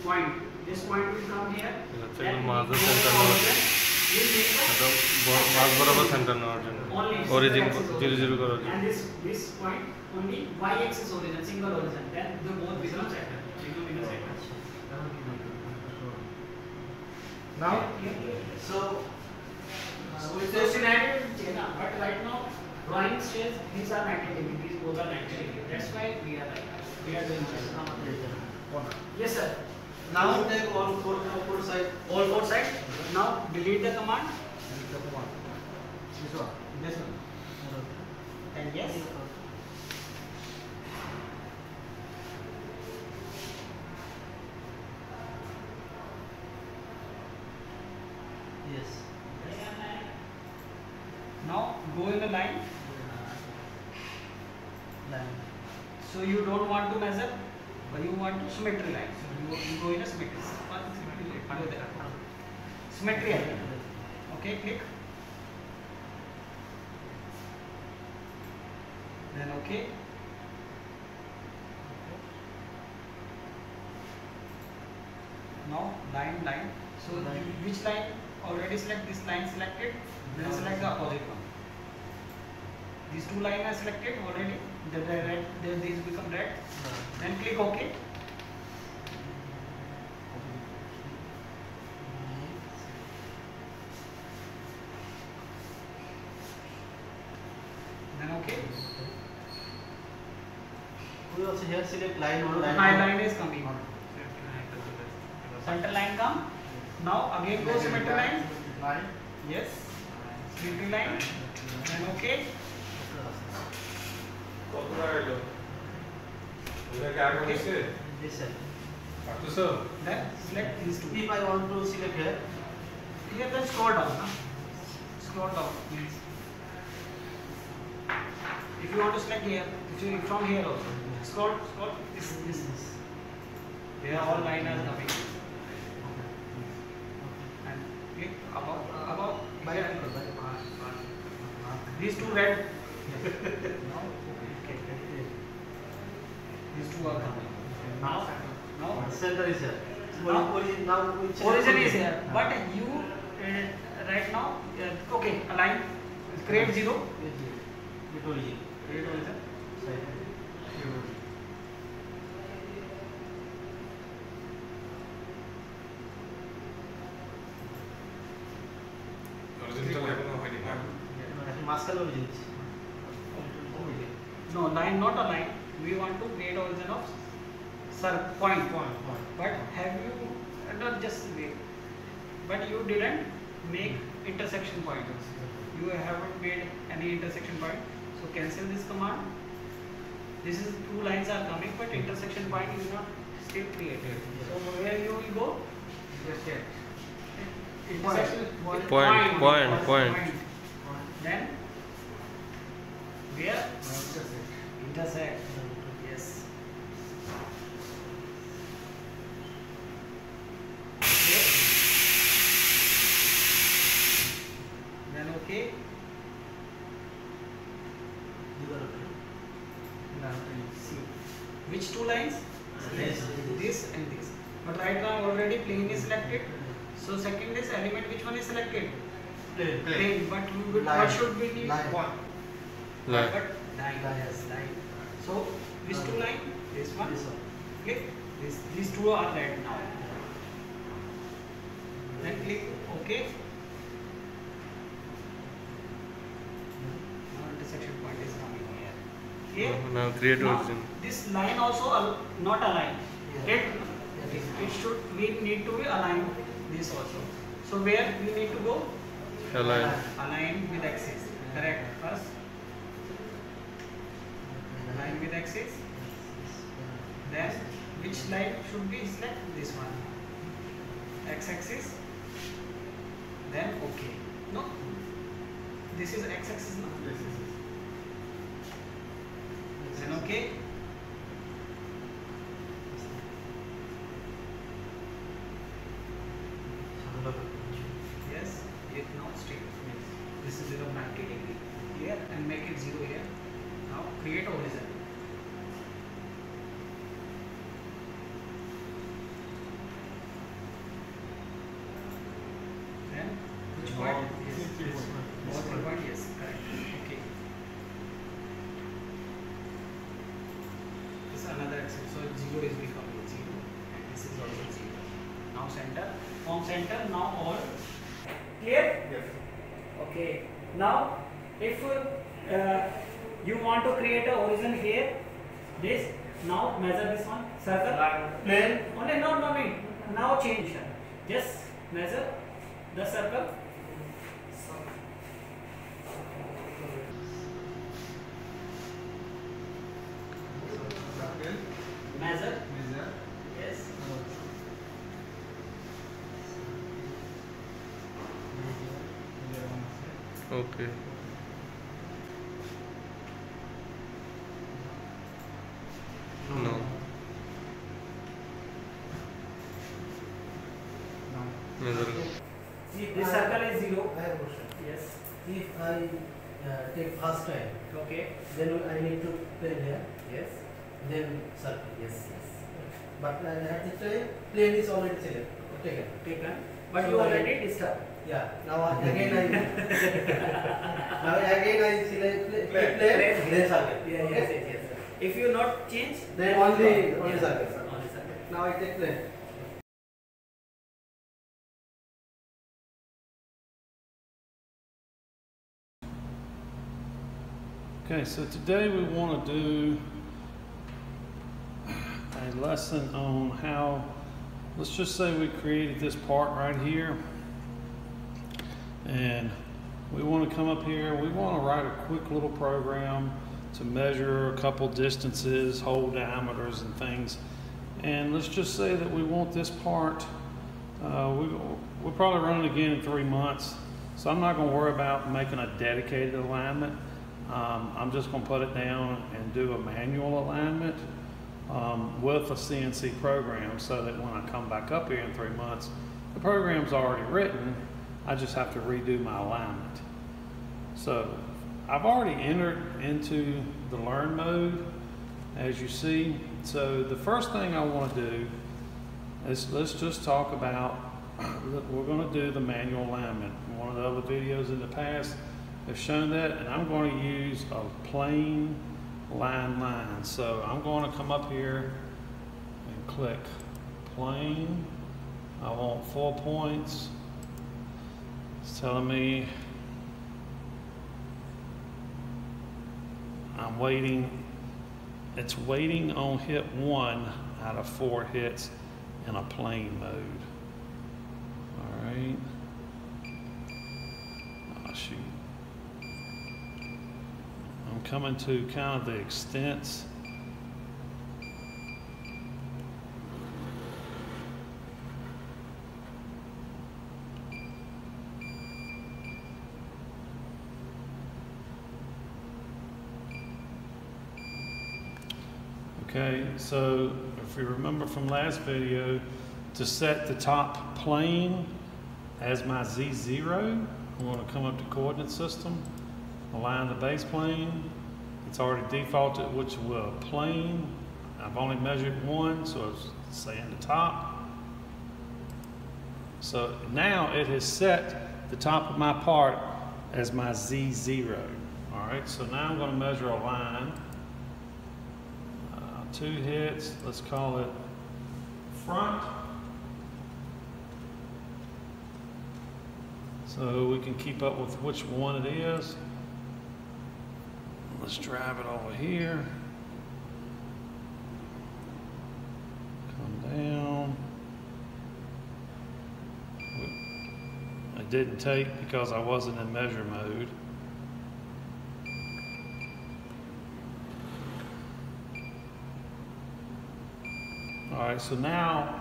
point. This point will come here. Then mass we centre go not origin. We'll make a मास बराबर centre not only origin single axis 0 0 का origin. And this point only y-axis origin, single origin. Then the both become center. Become intersect. Now, so we So scenario will change, but right now drawing says these are 90 degrees, these both are 90 degrees. That's why we are doing this. Yes sir. now take all four side. All four sides. Now delete the command. This one. And yes. Yes. Now go in the line. So you don't want to measure, but you want to symmetry line. So you go in a symmetry. Symmetry line. Okay, click. Then okay. Now line. So which line? Already select this line selected. Then select the opposite one. These two lines are selected already. The red, these become red. Then click OK. Then OK. We also here select line or line. Line is coming. Center line come. Now again go symmetry line. Line. Yes. Symmetry line. Then OK. This side. Then select these two. If I want to select here, Here then scroll down. Na? Scroll down please. If you want to select here, from here also. Scroll. This. Here all line are coming. And click above. These two red. These two are coming. Now center is here. Now- origin is here, Ah. but you right now okay align create 0. It origin. Create origin. Maskal origin. No line, not a line. We want to create origin of point. But have you not just make, but you didn't make intersection point. You haven't made any intersection point. So cancel this command. This is two lines are coming, but intersection point is not still created. So where you will go? Intersection Point. Then where? Intersect. Yes. Okay. Then okay. right now already plane is selected. So second is element, which one is selected? Plane. But what should we need? Line. What? Line. But line. Yes. Line. So which two line? This one. This one. Click. These two are red now. Then click OK. Now intersection point is coming here. Okay. Now create Now, origin. this line also not aligned. Yeah. It should, we need to be aligned this also. So where we need to go? Align. Align with axis. Correct. First align with axis. Then which line should be select? This one. X-axis. Then OK. No. This is X-axis now. Then OK. Yes, it now straight. This is 0 90 degree here and make it 0 here. Now create horizon. Then which point? Yes. Both point, yes, correct. Okay. This is another axis, so 0 is becoming 0 and this is also 0. Now center. From center, now all clear? Yes. Okay. Now, if you want to create a horizon here, this, now measure this one, circle, plane, only no need. Now change. Just measure the circle. Measure. Yes. Okay. No. Measure. This circle is 0. I have a question. Yes. If I take first time, Okay. then I need to plane here, Yes. then circle. Yes. But at the time, plane is already taken. Taken. But So you I- already disturbed. Yeah. Now again I select plane, then circle. Yeah, yes. If you not change, Then only yeah, circle. only circle. Now I take plane. Okay, so today we want to do a lesson on how, let's just say we created this part right here, and we want to come up here, we want to write a quick little program to measure a couple distances, hole diameters and things. And let's just say that we want this part, we'll probably run it again in 3 months, so I'm not going to worry about making a dedicated alignment. I'm just going to put it down and do a manual alignment with a CNC program, so that when I come back up here in 3 months, the program's already written. I just have to redo my alignment. So I've already entered into the learn mode, as you see. So the first thing I want to do is, let's just talk about, we're going to do the manual alignment. One of the other videos in the past have shown that, and I'm going to use a plain line. So I'm going to come up here and click plain. I want 4 points. It's telling me I'm waiting. It's waiting on hit 1 out of 4 hits in a plane mode. All right. Oh, shoot. I'm coming to kind of the extents. Okay, so if you remember from last video, to set the top plane as my Z0, I'm going to come up to coordinate system, align the base plane. It's already defaulted, which will plane. I've only measured 1, so it's saying the top. So now it has set the top of my part as my Z0. All right, so now I'm going to measure a line. 2 hits, let's call it front. So we can keep up with which one it is. Let's drive it over here. Come down. It didn't take because I wasn't in measure mode. All right, so now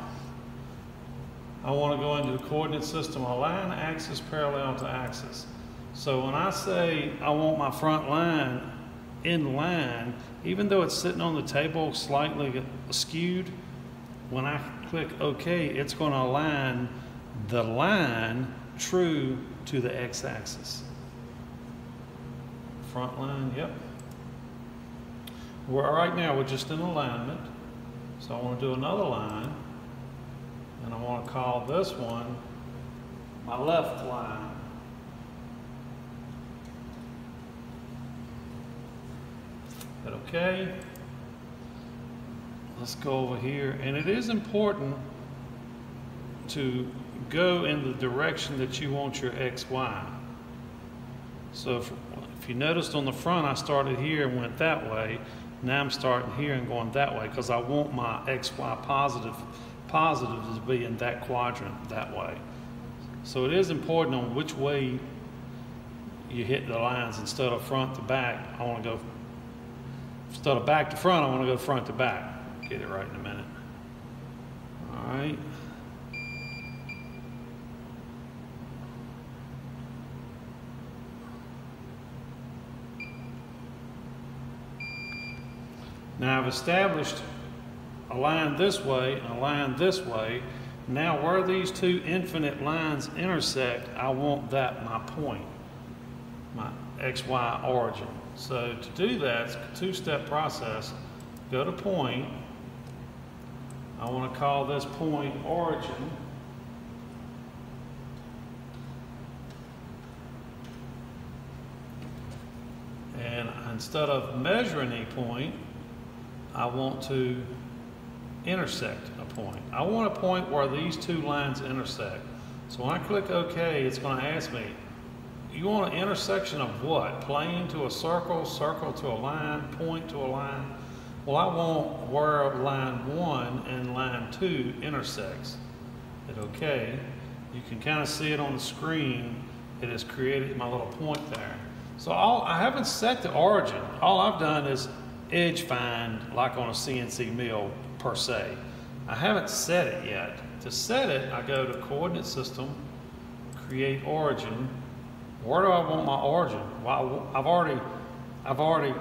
I want to go into the coordinate system, align axis parallel to axis. So when I say I want my front line in line, even though it's sitting on the table slightly skewed, when I click OK, it's going to align the line true to the x-axis. Front line, yep. Right now we're just in alignment. So I want to do another line, and I want to call this one my left line. Hit OK. Let's go over here, and it is important to go in the direction that you want your XY. So if you noticed on the front, I started here and went that way. Now I'm starting here and going that way because I want my XY positive to be in that quadrant that way. So it is important on which way you hit the lines. Instead of front to back, I want to go, instead of back to front, I want to go front to back. Get it right in a minute. All right. Now I've established a line this way and a line this way. Now where these two infinite lines intersect, I want that my point, my XY origin. So to do that, it's a two-step process. Go to point. I want to call this point origin. And instead of measuring a point, I want to intersect a point. I want a point where these two lines intersect. So when I click OK, it's going to ask me, you want an intersection of what? Plane to a circle, circle to a line, point to a line? Well, I want where line 1 and line 2 intersects. Hit OK. You can kind of see it on the screen. It has created my little point there. So I haven't set the origin. All I've done is edge find like on a CNC mill per se. I haven't set it yet. To set it, I go to coordinate system, create origin. Where do I want my origin? Well, I've already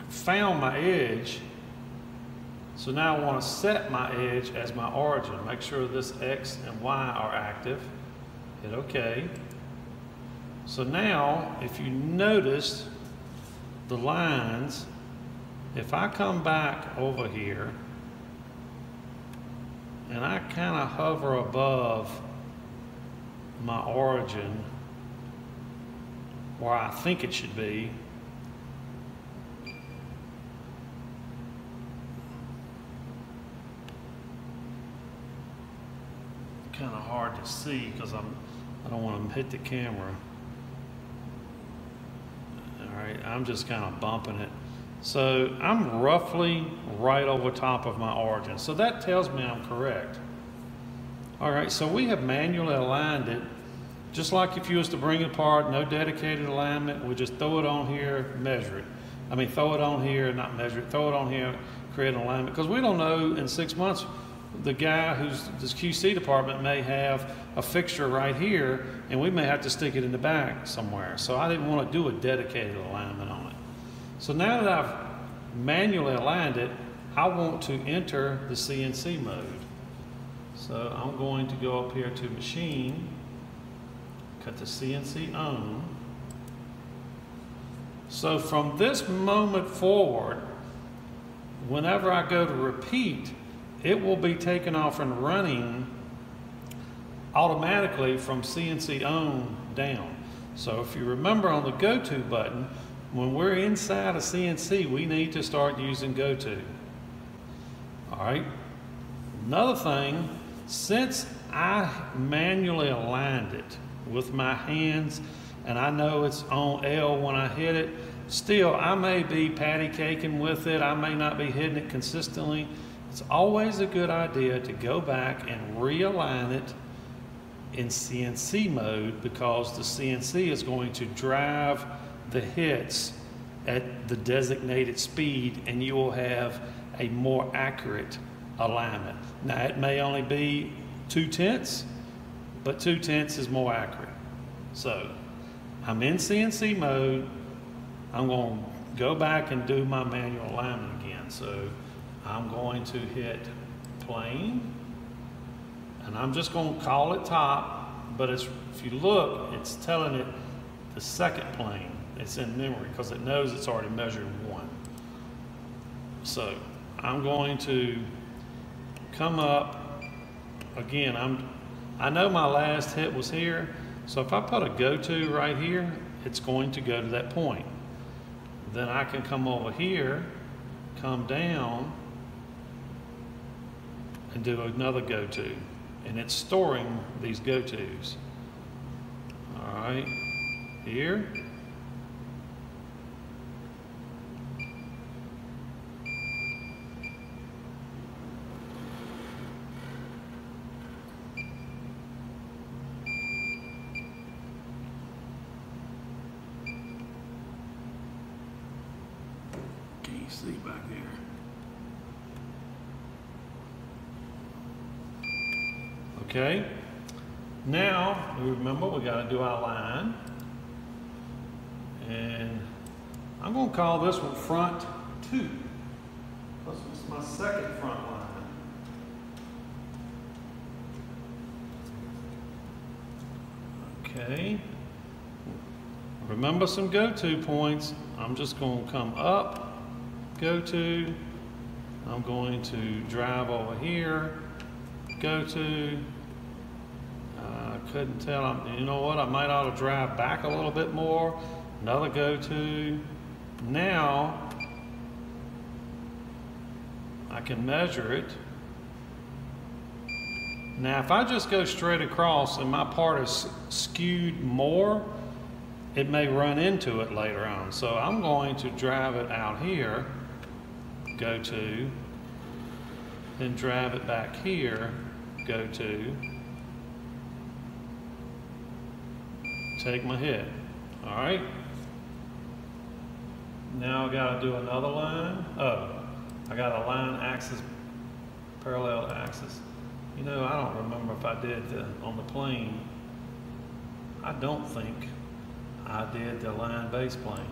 found my edge. So now I want to set my edge as my origin. Make sure this X and Y are active. Hit OK. So now, if you notice the lines, if I come back over here and I kind of hover above my origin where I think it should be, kind of hard to see because I don't want to hit the camera. All right, I'm just kind of bumping it. So I'm roughly right over top of my origin. So that tells me I'm correct. All right, so we have manually aligned it. Just like if you was to bring it apart, no dedicated alignment, we just throw it on here, measure it. I mean, throw it on here, not measure it, throw it on here, create an alignment. Because we don't know in 6 months, the guy who's this QC department may have a fixture right here, and we may have to stick it in the back somewhere. So I didn't want to do a dedicated alignment on it. So now that I've manually aligned it, I want to enter the CNC mode. So I'm going to go up here to Machine, cut the CNC on. So from this moment forward, whenever I go to repeat, it will be taken off and running automatically from CNC on down. So if you remember on the go to button, when we're inside a CNC, we need to start using go to. All right. Another thing, since I manually aligned it with my hands, and I know it's on L when I hit it, still I may be patty caking with it, I may not be hitting it consistently. It's always a good idea to go back and realign it in CNC mode, because the CNC is going to drive the hits at the designated speed, and you will have a more accurate alignment. Now it may only be 2/10, but 2/10 is more accurate. So I'm in CNC mode. I'm going to go back and do my manual alignment again. So I'm going to hit plane, and I'm just going to call it top, but if you look, it's telling it the second plane. It's in memory because it knows it's already measured 1. So I'm going to come up again. I know my last hit was here, so if I put a go to right here, it's going to go to that point. Then I can come over here, come down, and do another go to, and it's storing these go tos. All right, here. See back there. Okay, now remember we got to do our line, and I'm going to call this one front 2. This is my second front line. Okay, remember some go-to points. I'm just going to come up, go to, I'm going to drive over here, go to, I couldn't tell, you know what, I might ought to drive back a little bit more, another go to. Now I can measure it. Now if I just go straight across and my part is skewed more, it may run into it later on. So I'm going to drive it out here, go to, then drive it back here, go to, take my hit. All right. Now I got to do another line. Oh, I got a line axis, parallel axis. You know, I don't remember if I did on the plane. I don't think I did the line base plane.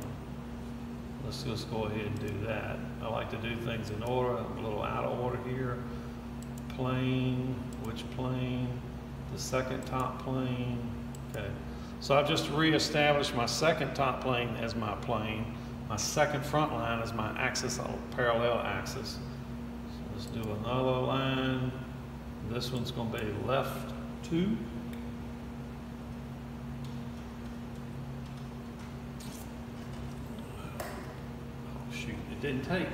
Let's just go ahead and do that. I like to do things in order. I'm a little out of order here. Plane, which plane? The second top plane. Okay. So I've just reestablished my second top plane as my plane. My second front line is my axis, parallel axis. So let's do another line. This one's going to be left 2. Didn't take.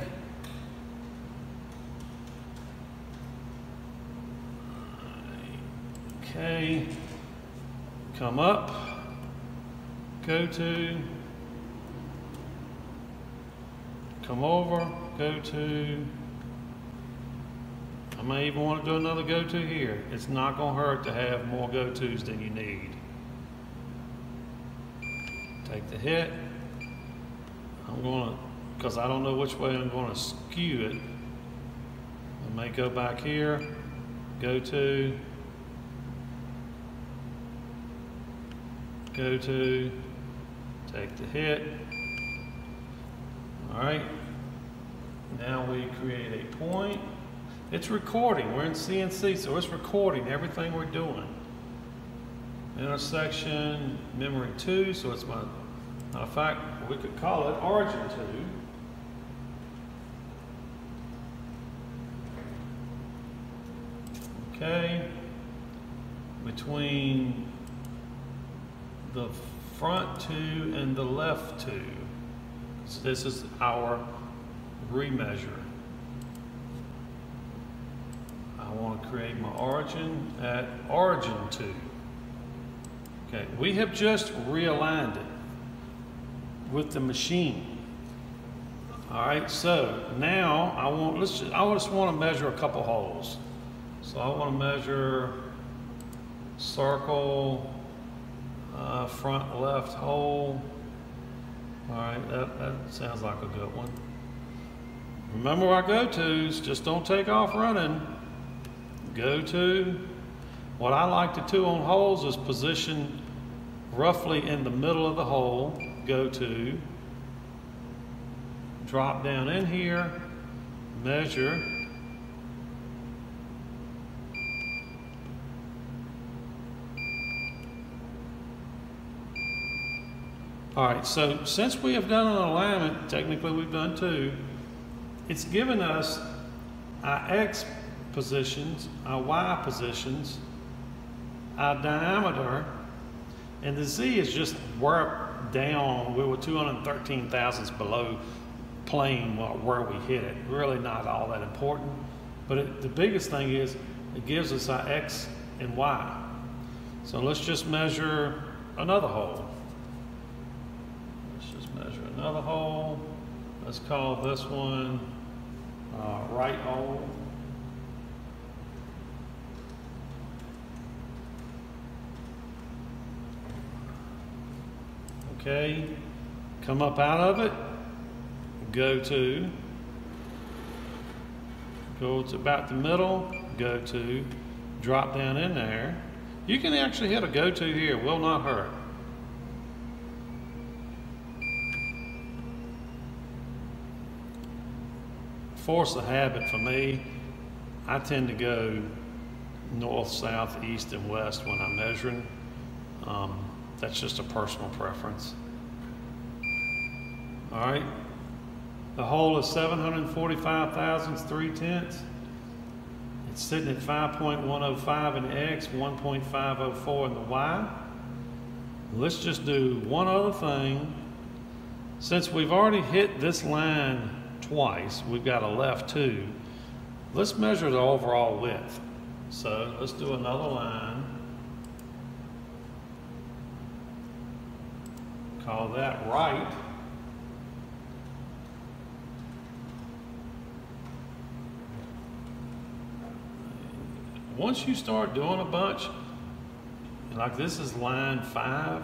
Okay, come up, go to, come over, go to. I may even want to do another go to here. It's not going to hurt to have more go tos than you need. Take the hit. I'm going to, because I don't know which way I'm going to skew it. I may go back here, go to, take the hit. All right, now we create a point. It's recording, we're in CNC, so it's recording everything we're doing. Intersection, memory 2, so it's my, matter of fact, we could call it origin 2. Okay, between the front two and the left two. So this is our remeasure. I want to create my origin at origin 2. Okay, we have just realigned it with the machine. All right, so now I just want to measure a couple holes. So I want to measure circle, front left hole. All right, that sounds like a good one. Remember our go-tos, just don't take off running. Go to. What I like to do on holes is position roughly in the middle of the hole. Go to. Drop down in here. Measure. All right, so since we have done an alignment, technically we've done two, it's given us our X positions, our Y positions, our diameter, and the Z is just warped down. We were 213 thousandths below plane where we hit it. Really not all that important, but the biggest thing is it gives us our X and Y. So let's just measure another hole. Let's just measure another hole. Let's call this one right hole. Okay, come up out of it, go to about the middle, go to, drop down in there. You can actually hit a go to here, will not hurt. Force of habit for me, I tend to go north, south, east, and west when I'm measuring. That's just a personal preference. All right, the hole is 745 thousandths, 3/10. It's sitting at 5.105 in the X, 1.504 in the Y. Let's just do one other thing. Since we've already hit this line twice, we've got a left 2. Let's measure the overall width. So let's do another line. Call that right. Once you start doing a bunch, like this is line 5,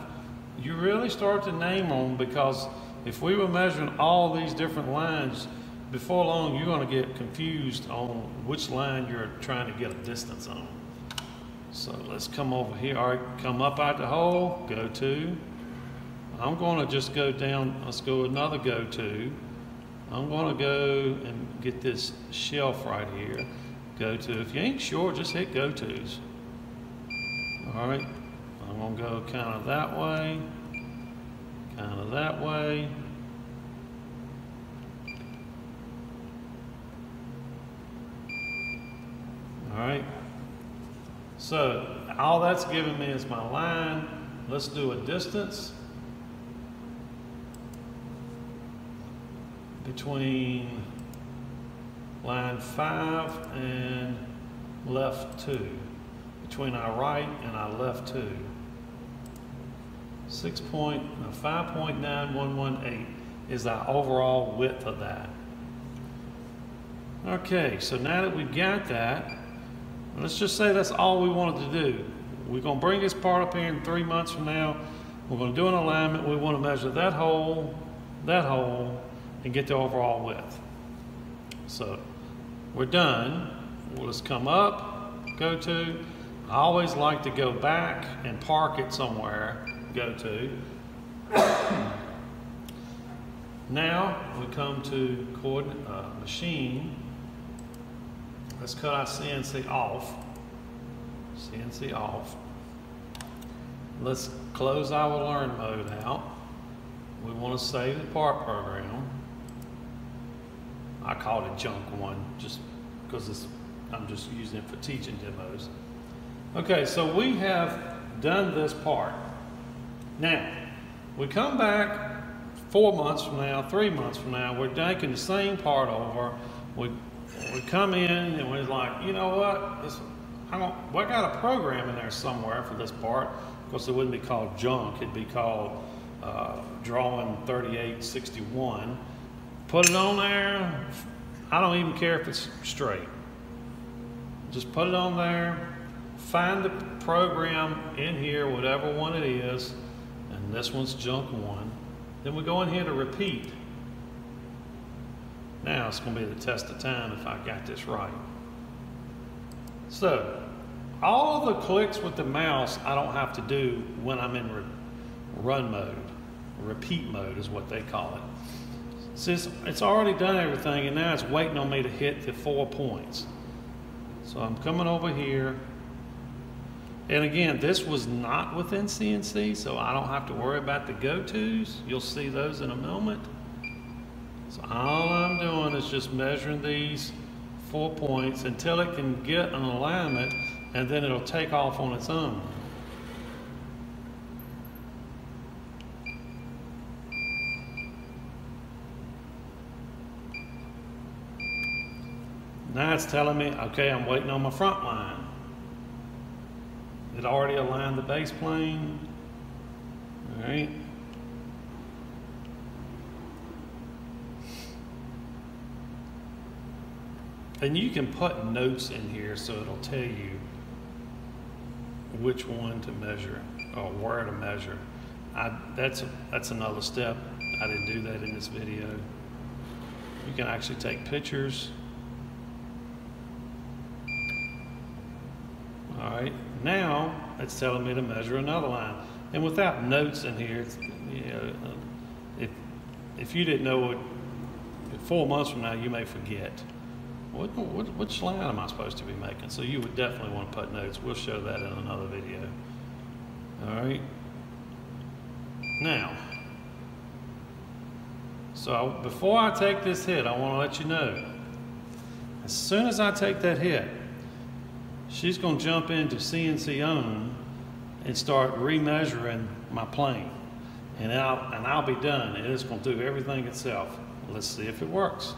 you really start to name them, because if we were measuring all these different lines, before long you're going to get confused on which line you're trying to get a distance on. So let's come over here. All right, come up out the hole, go to. I'm going to just go down, let's go another go to. I'm going to go and get this shelf right here. Go to. If you ain't sure, just hit go tos. All right, I'm going to go kind of that way, kind of that way. All right, so all that's giving me is my line. Let's do a distance between line 5 and left 2, between our right and our left 2. 5.9118 is our overall width of that. Okay, so now that we've got that, let's just say that's all we wanted to do. We're going to bring this part up here in 3 months from now. We're going to do an alignment. We want to measure that hole, and get the overall width. So we're done. We'll just come up, go to. I always like to go back and park it somewhere, go to. Now we come to machine. Let's cut our CNC off. CNC off. Let's close our learn mode out. We want to save the part program. I call it junk 1 just because I'm just using it for teaching demos. Okay, so we have done this part. Now, we come back 4 months from now, 3 months from now, we're taking the same part over. We come in and we're like, you know what? We got a program in there somewhere for this part. Of course, it wouldn't be called junk. It'd be called drawing 3861. Put it on there. I don't even care if it's straight. Just put it on there. Find the program in here, whatever one it is, and this one's junk 1. Then we go in here to repeat. Now it's going to be the test of time if I got this right. So, all the clicks with the mouse I don't have to do when I'm in run mode. Repeat mode is what they call it. Since it's already done everything, and now it's waiting on me to hit the 4 points. So I'm coming over here. And again, this was not within CNC, so I don't have to worry about the go-tos. You'll see those in a moment. So all I'm doing is just measuring these 4 points until it can get an alignment, and then it'll take off on its own. Now it's telling me, okay, I'm waiting on my front line. It already aligned the base plane. All right. And you can put notes in here so it'll tell you which one to measure or where to measure. That's another step. I didn't do that in this video. You can actually take pictures. All right, now it's telling me to measure another line. And without notes in here, if you didn't know it, 4 months from now, you may forget. Which line am I supposed to be making? So you would definitely want to put notes. We'll show that in another video. All right. Now, so before I take this hit, I want to let you know, as soon as I take that hit, she's going to jump into CNC own and start remeasuring my plane. And I'll be done. And it's going to do everything itself. Let's see if it works.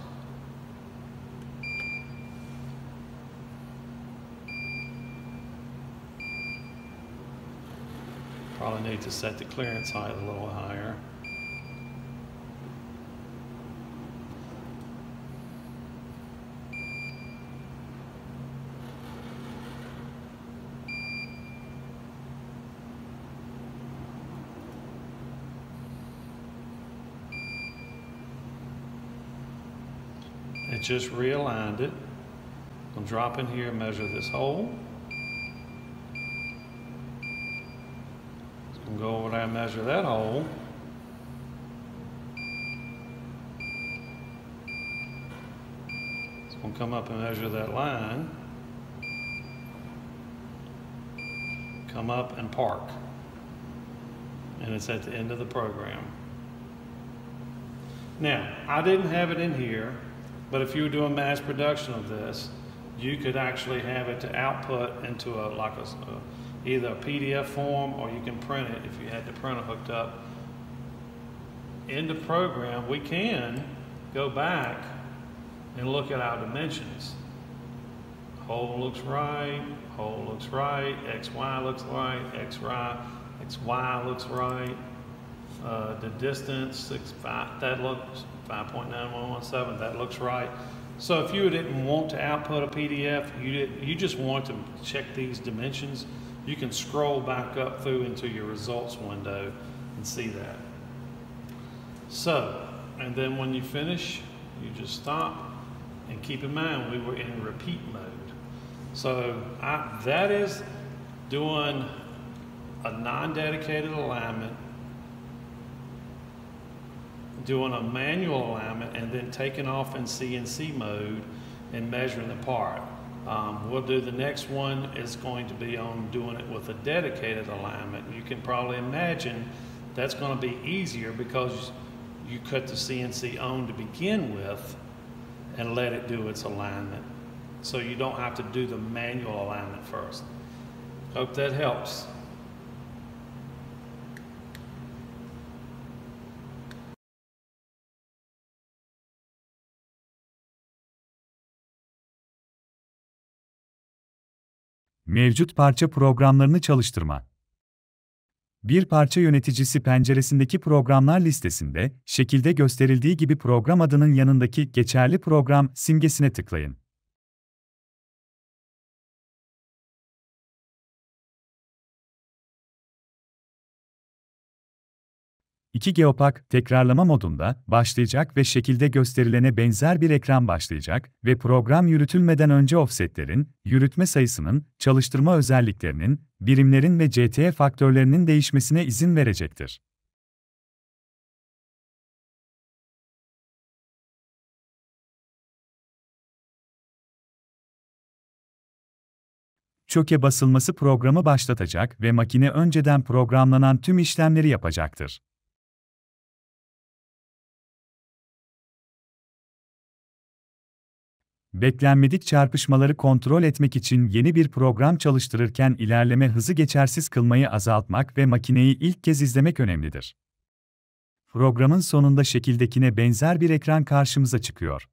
Probably need to set the clearance height a little higher. It just realigned it. I'll drop in here and measure this hole. It's going to go over there and measure that hole. It's going to come up and measure that line. Come up and park. And it's at the end of the program. Now, I didn't have it in here. But if you were doing mass production of this, you could actually have it to output into either a PDF form, or you can print it if you had the printer hooked up. In the program, we can go back and look at our dimensions. Hole looks right, hole looks right, XY looks right, XY looks right. The distance, that looks 5.9117, that looks right. So if you didn't want to output a PDF, you just want to check these dimensions, you can scroll back up through into your results window and see that. So, and then when you finish, you just stop, and keep in mind we were in repeat mode. So that is doing a non-dedicated alignment, doing a manual alignment, and then taking off in CNC mode and measuring the part. We'll do the next one is going to be on doing it with a dedicated alignment. You can probably imagine that's going to be easier because you cut the CNC on to begin with and let it do its alignment. So you don't have to do the manual alignment first. Hope that helps. Mevcut parça programlarını çalıştırma. Bir parça yöneticisi penceresindeki programlar listesinde, şekilde gösterildiği gibi program adının yanındaki geçerli program simgesine tıklayın. İki Geopak tekrarlama modunda başlayacak ve şekilde gösterilene benzer bir ekran başlayacak ve program yürütülmeden önce offsetlerin, yürütme sayısının, çalıştırma özelliklerinin, birimlerin ve CTE faktörlerinin değişmesine izin verecektir. Çöke basılması programı başlatacak ve makine önceden programlanan tüm işlemleri yapacaktır. Beklenmedik çarpışmaları kontrol etmek için yeni bir program çalıştırırken ilerleme hızı geçersiz kılmayı azaltmak ve makineyi ilk kez izlemek önemlidir. Programın sonunda şekildekine benzer bir ekran karşımıza çıkıyor.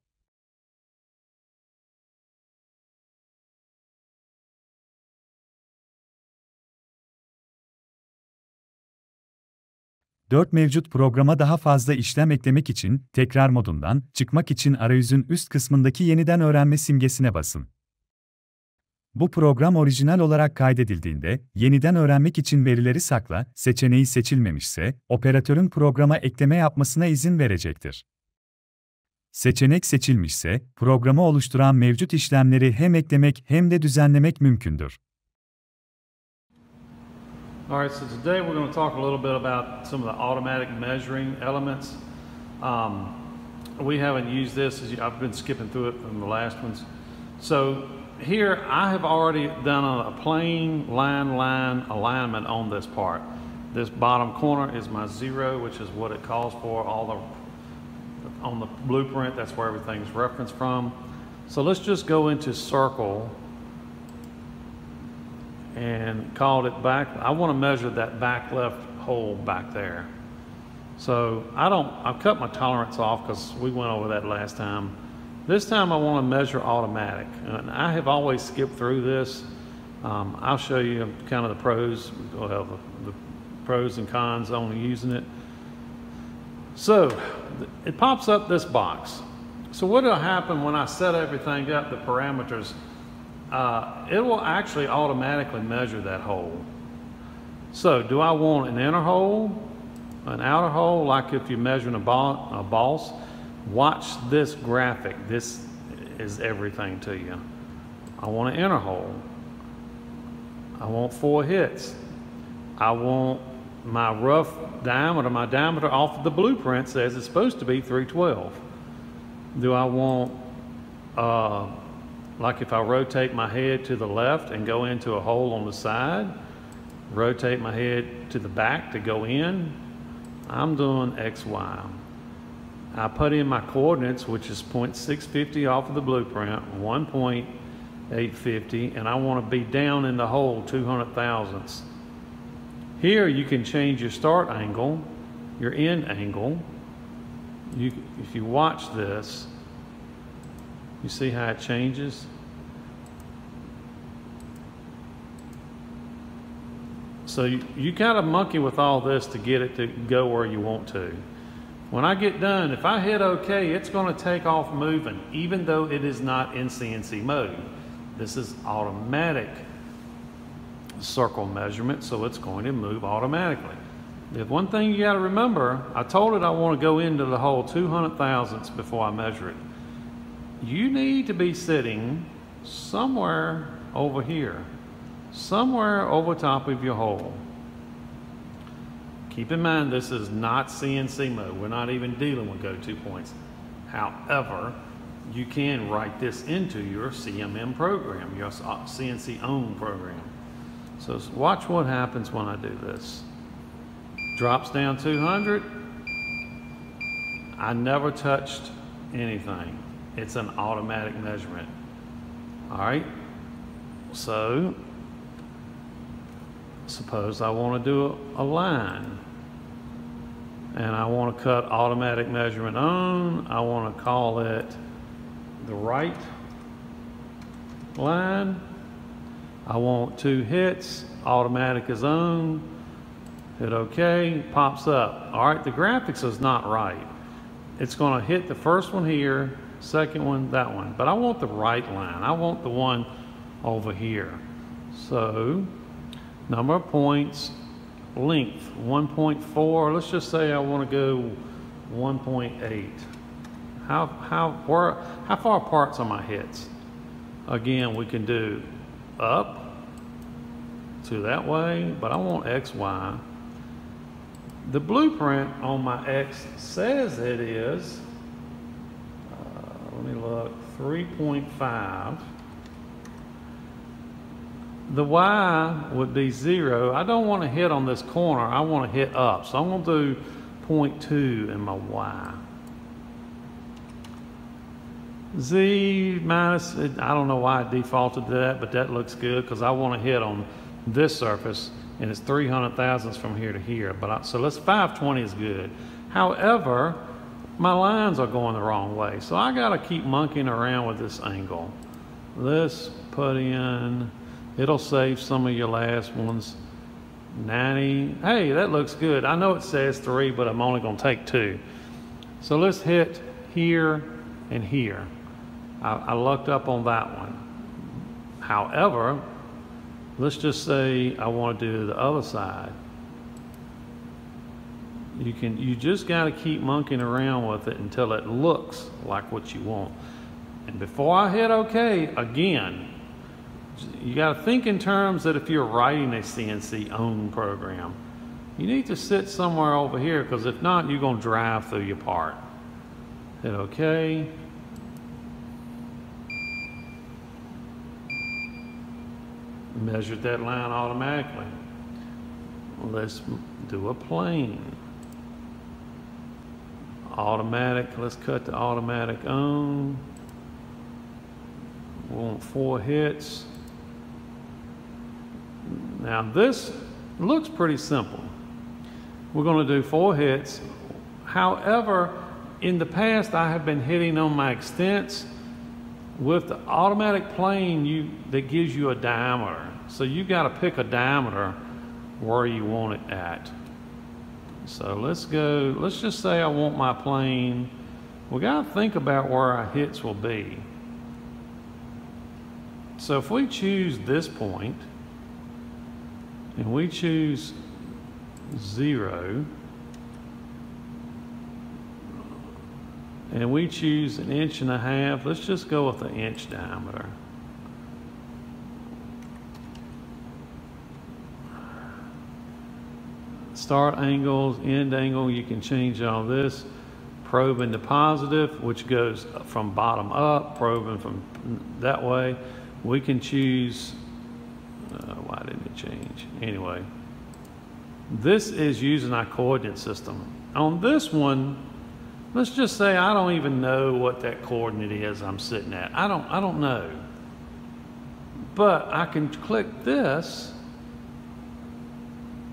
Dört mevcut programa daha fazla işlem eklemek için, tekrar modundan çıkmak için arayüzün üst kısmındaki yeniden öğrenme simgesine basın. Bu program orijinal olarak kaydedildiğinde, yeniden öğrenmek için verileri sakla seçeneği seçilmemişse, operatörün programa ekleme yapmasına izin verecektir. Seçenek seçilmişse, programı oluşturan mevcut işlemleri hem eklemek hem de düzenlemek mümkündür. All right, so today we're going to talk a little bit about some of the automatic measuring elements. We haven't used this, I've been skipping through it from the last ones. So here I have already done a plain line alignment on this part. This bottom corner is my 0, which is what it calls for on the blueprint. That's where everything's referenced from. So let's just go into circle and called it back. I want to measure that back left hole back there. So I've cut my tolerance off because we went over that last time. This time I want to measure automatic. And I have always skipped through this. I'll show you kind of the pros, the pros and cons on using it. So it pops up this box. So what will happen when I set everything up, the parameters? It will actually automatically measure that hole. So do I want an inner hole, an outer hole, like if you're measuring a boss? Watch this graphic. This is everything to you. I want an inner hole. I want 4 hits. I want my rough diameter. My diameter off of the blueprint says it's supposed to be 312. Do I want like if I rotate my head to the left and go into a hole on the side, rotate my head to the back to go in, I'm doing X, Y. I put in my coordinates, which is 0.650 off of the blueprint, 1.850, and I want to be down in the hole 200 thousandths. Here you can change your start angle, your end angle. If you watch this, you see how it changes? So you kind of monkey with all this to get it to go where you want to. When I get done, if I hit OK, it's going to take off moving, even though it is not in CNC mode. This is automatic circle measurement, so it's going to move automatically. The one thing you got to remember, I told it I want to go into the hole 200 thousandths before I measure it. You need to be sitting somewhere over here, somewhere over top of your hole. Keep in mind, this is not CNC mode. We're not even dealing with go-to points. However, you can write this into your CMM program, your CNC-owned program. So watch what happens when I do this. Drops down 200. I never touched anything. It's an automatic measurement. All right. So suppose I want to do a line. And I want to cut automatic measurement on. I want to call it the right line. I want 2 hits. Automatic is on. Hit OK. Pops up. All right, the graphics is not right. It's going to hit the first one here, second one, that one. But I want the right line. I want the one over here. So, number of points, length, 1.4. Let's just say I want to go 1.8. How far apart are my hits? Again, we can do up to that way, but I want X, Y. The blueprint on my X says it is, let me look, 3.5. The Y would be 0. I don't want to hit on this corner. I want to hit up. So I'm going to do 0.2 in my Y. Z minus, I don't know why I defaulted to that, but that looks good because I want to hit on this surface, and it's 300 thousandths from here to here. So let's 520 is good. However, my lines are going the wrong way, so I got to keep monkeying around with this angle. Let's put in, it'll save some of your last ones. 90. Hey, that looks good. I know it says 3, but I'm only going to take 2. So let's hit here and here. I lucked up on that one. However, let's just say I want to do the other side. You just got to keep monkeying around with it until it looks like what you want. And before I hit OK, again, you got to think in terms that if you're writing a CNC owned program, you need to sit somewhere over here, because if not, you're going to drive through your part. Hit OK. Measured that line automatically. Let's do a plane. Automatic, let's cut the automatic on. We want 4 hits. Now this looks pretty simple. We're going to do 4 hits. However, in the past I have been hitting on my extents. With the automatic plane, that gives you a diameter. So you got to pick a diameter where you want it at. So let's go, let's just say I want my plane. We got to think about where our hits will be. So if we choose this point, and we choose 0, and we choose 1.5 inches, let's just go with the inch diameter. Start angles, end angle, you can change all this. Probe into positive, which goes from bottom up, probing from that way. We can choose, why didn't it change? Anyway, this is using our coordinate system. On this one, let's just say I don't even know what that coordinate is I'm sitting at. I don't know. But I can click this,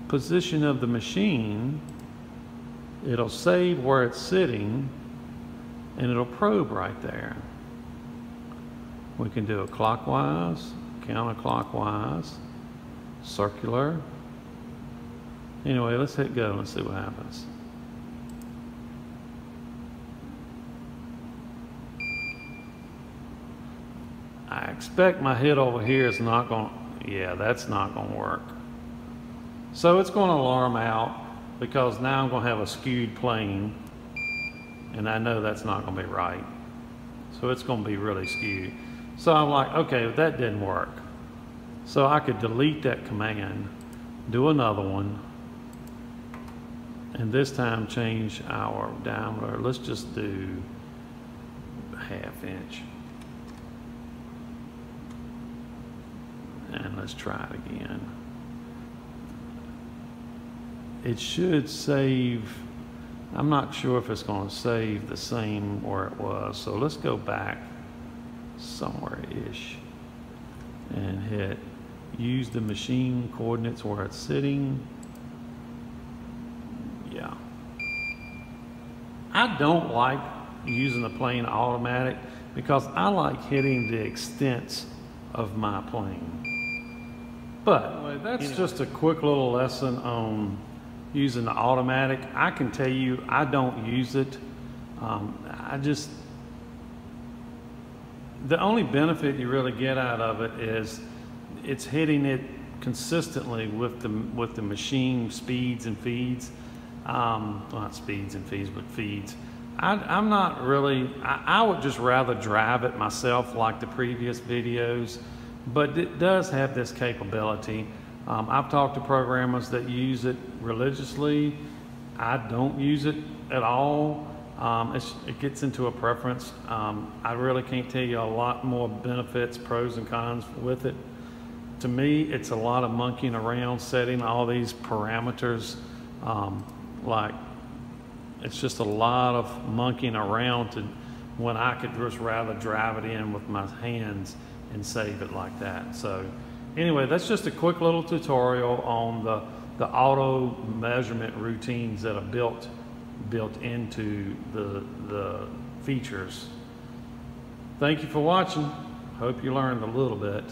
position of the machine. It'll save where it's sitting, and it'll probe right there. We can do it clockwise, counterclockwise, circular. Anyway, let's hit go and see what happens. I expect my hit over here is not going to, yeah, that's not going to work. So it's going to alarm out, because now I'm going to have a skewed plane, and I know that's not going to be right. So it's going to be really skewed. So I'm like, okay, that didn't work. So I could delete that command, do another one, and this time change our diameter. Let's just do 1/2 inch. And let's try it again. It should save. I'm not sure if it's going to save the same where it was. So let's go back somewhere-ish and hit use the machine coordinates where it's sitting. Yeah. I don't like using the plane automatic because I like hitting the extents of my plane. But anyway, that's just a quick little lesson on using the automatic. I can tell you I don't use it. The only benefit you really get out of it is it's hitting it consistently with the machine speeds and feeds. Well, not speeds and feeds, but feeds. I'm not really, I would just rather drive it myself like the previous videos, but it does have this capability. I've talked to programmers that use it religiously. I don't use it at all. It gets into a preference. I really can't tell you a lot more benefits, pros and cons with it. To me, it's a lot of monkeying around, setting all these parameters. It's just a lot of monkeying around when I could just rather drive it in with my hands and save it like that. So anyway, that's just a quick little tutorial on the auto measurement routines that are built into the features. Thank you for watching. Hope you learned a little bit.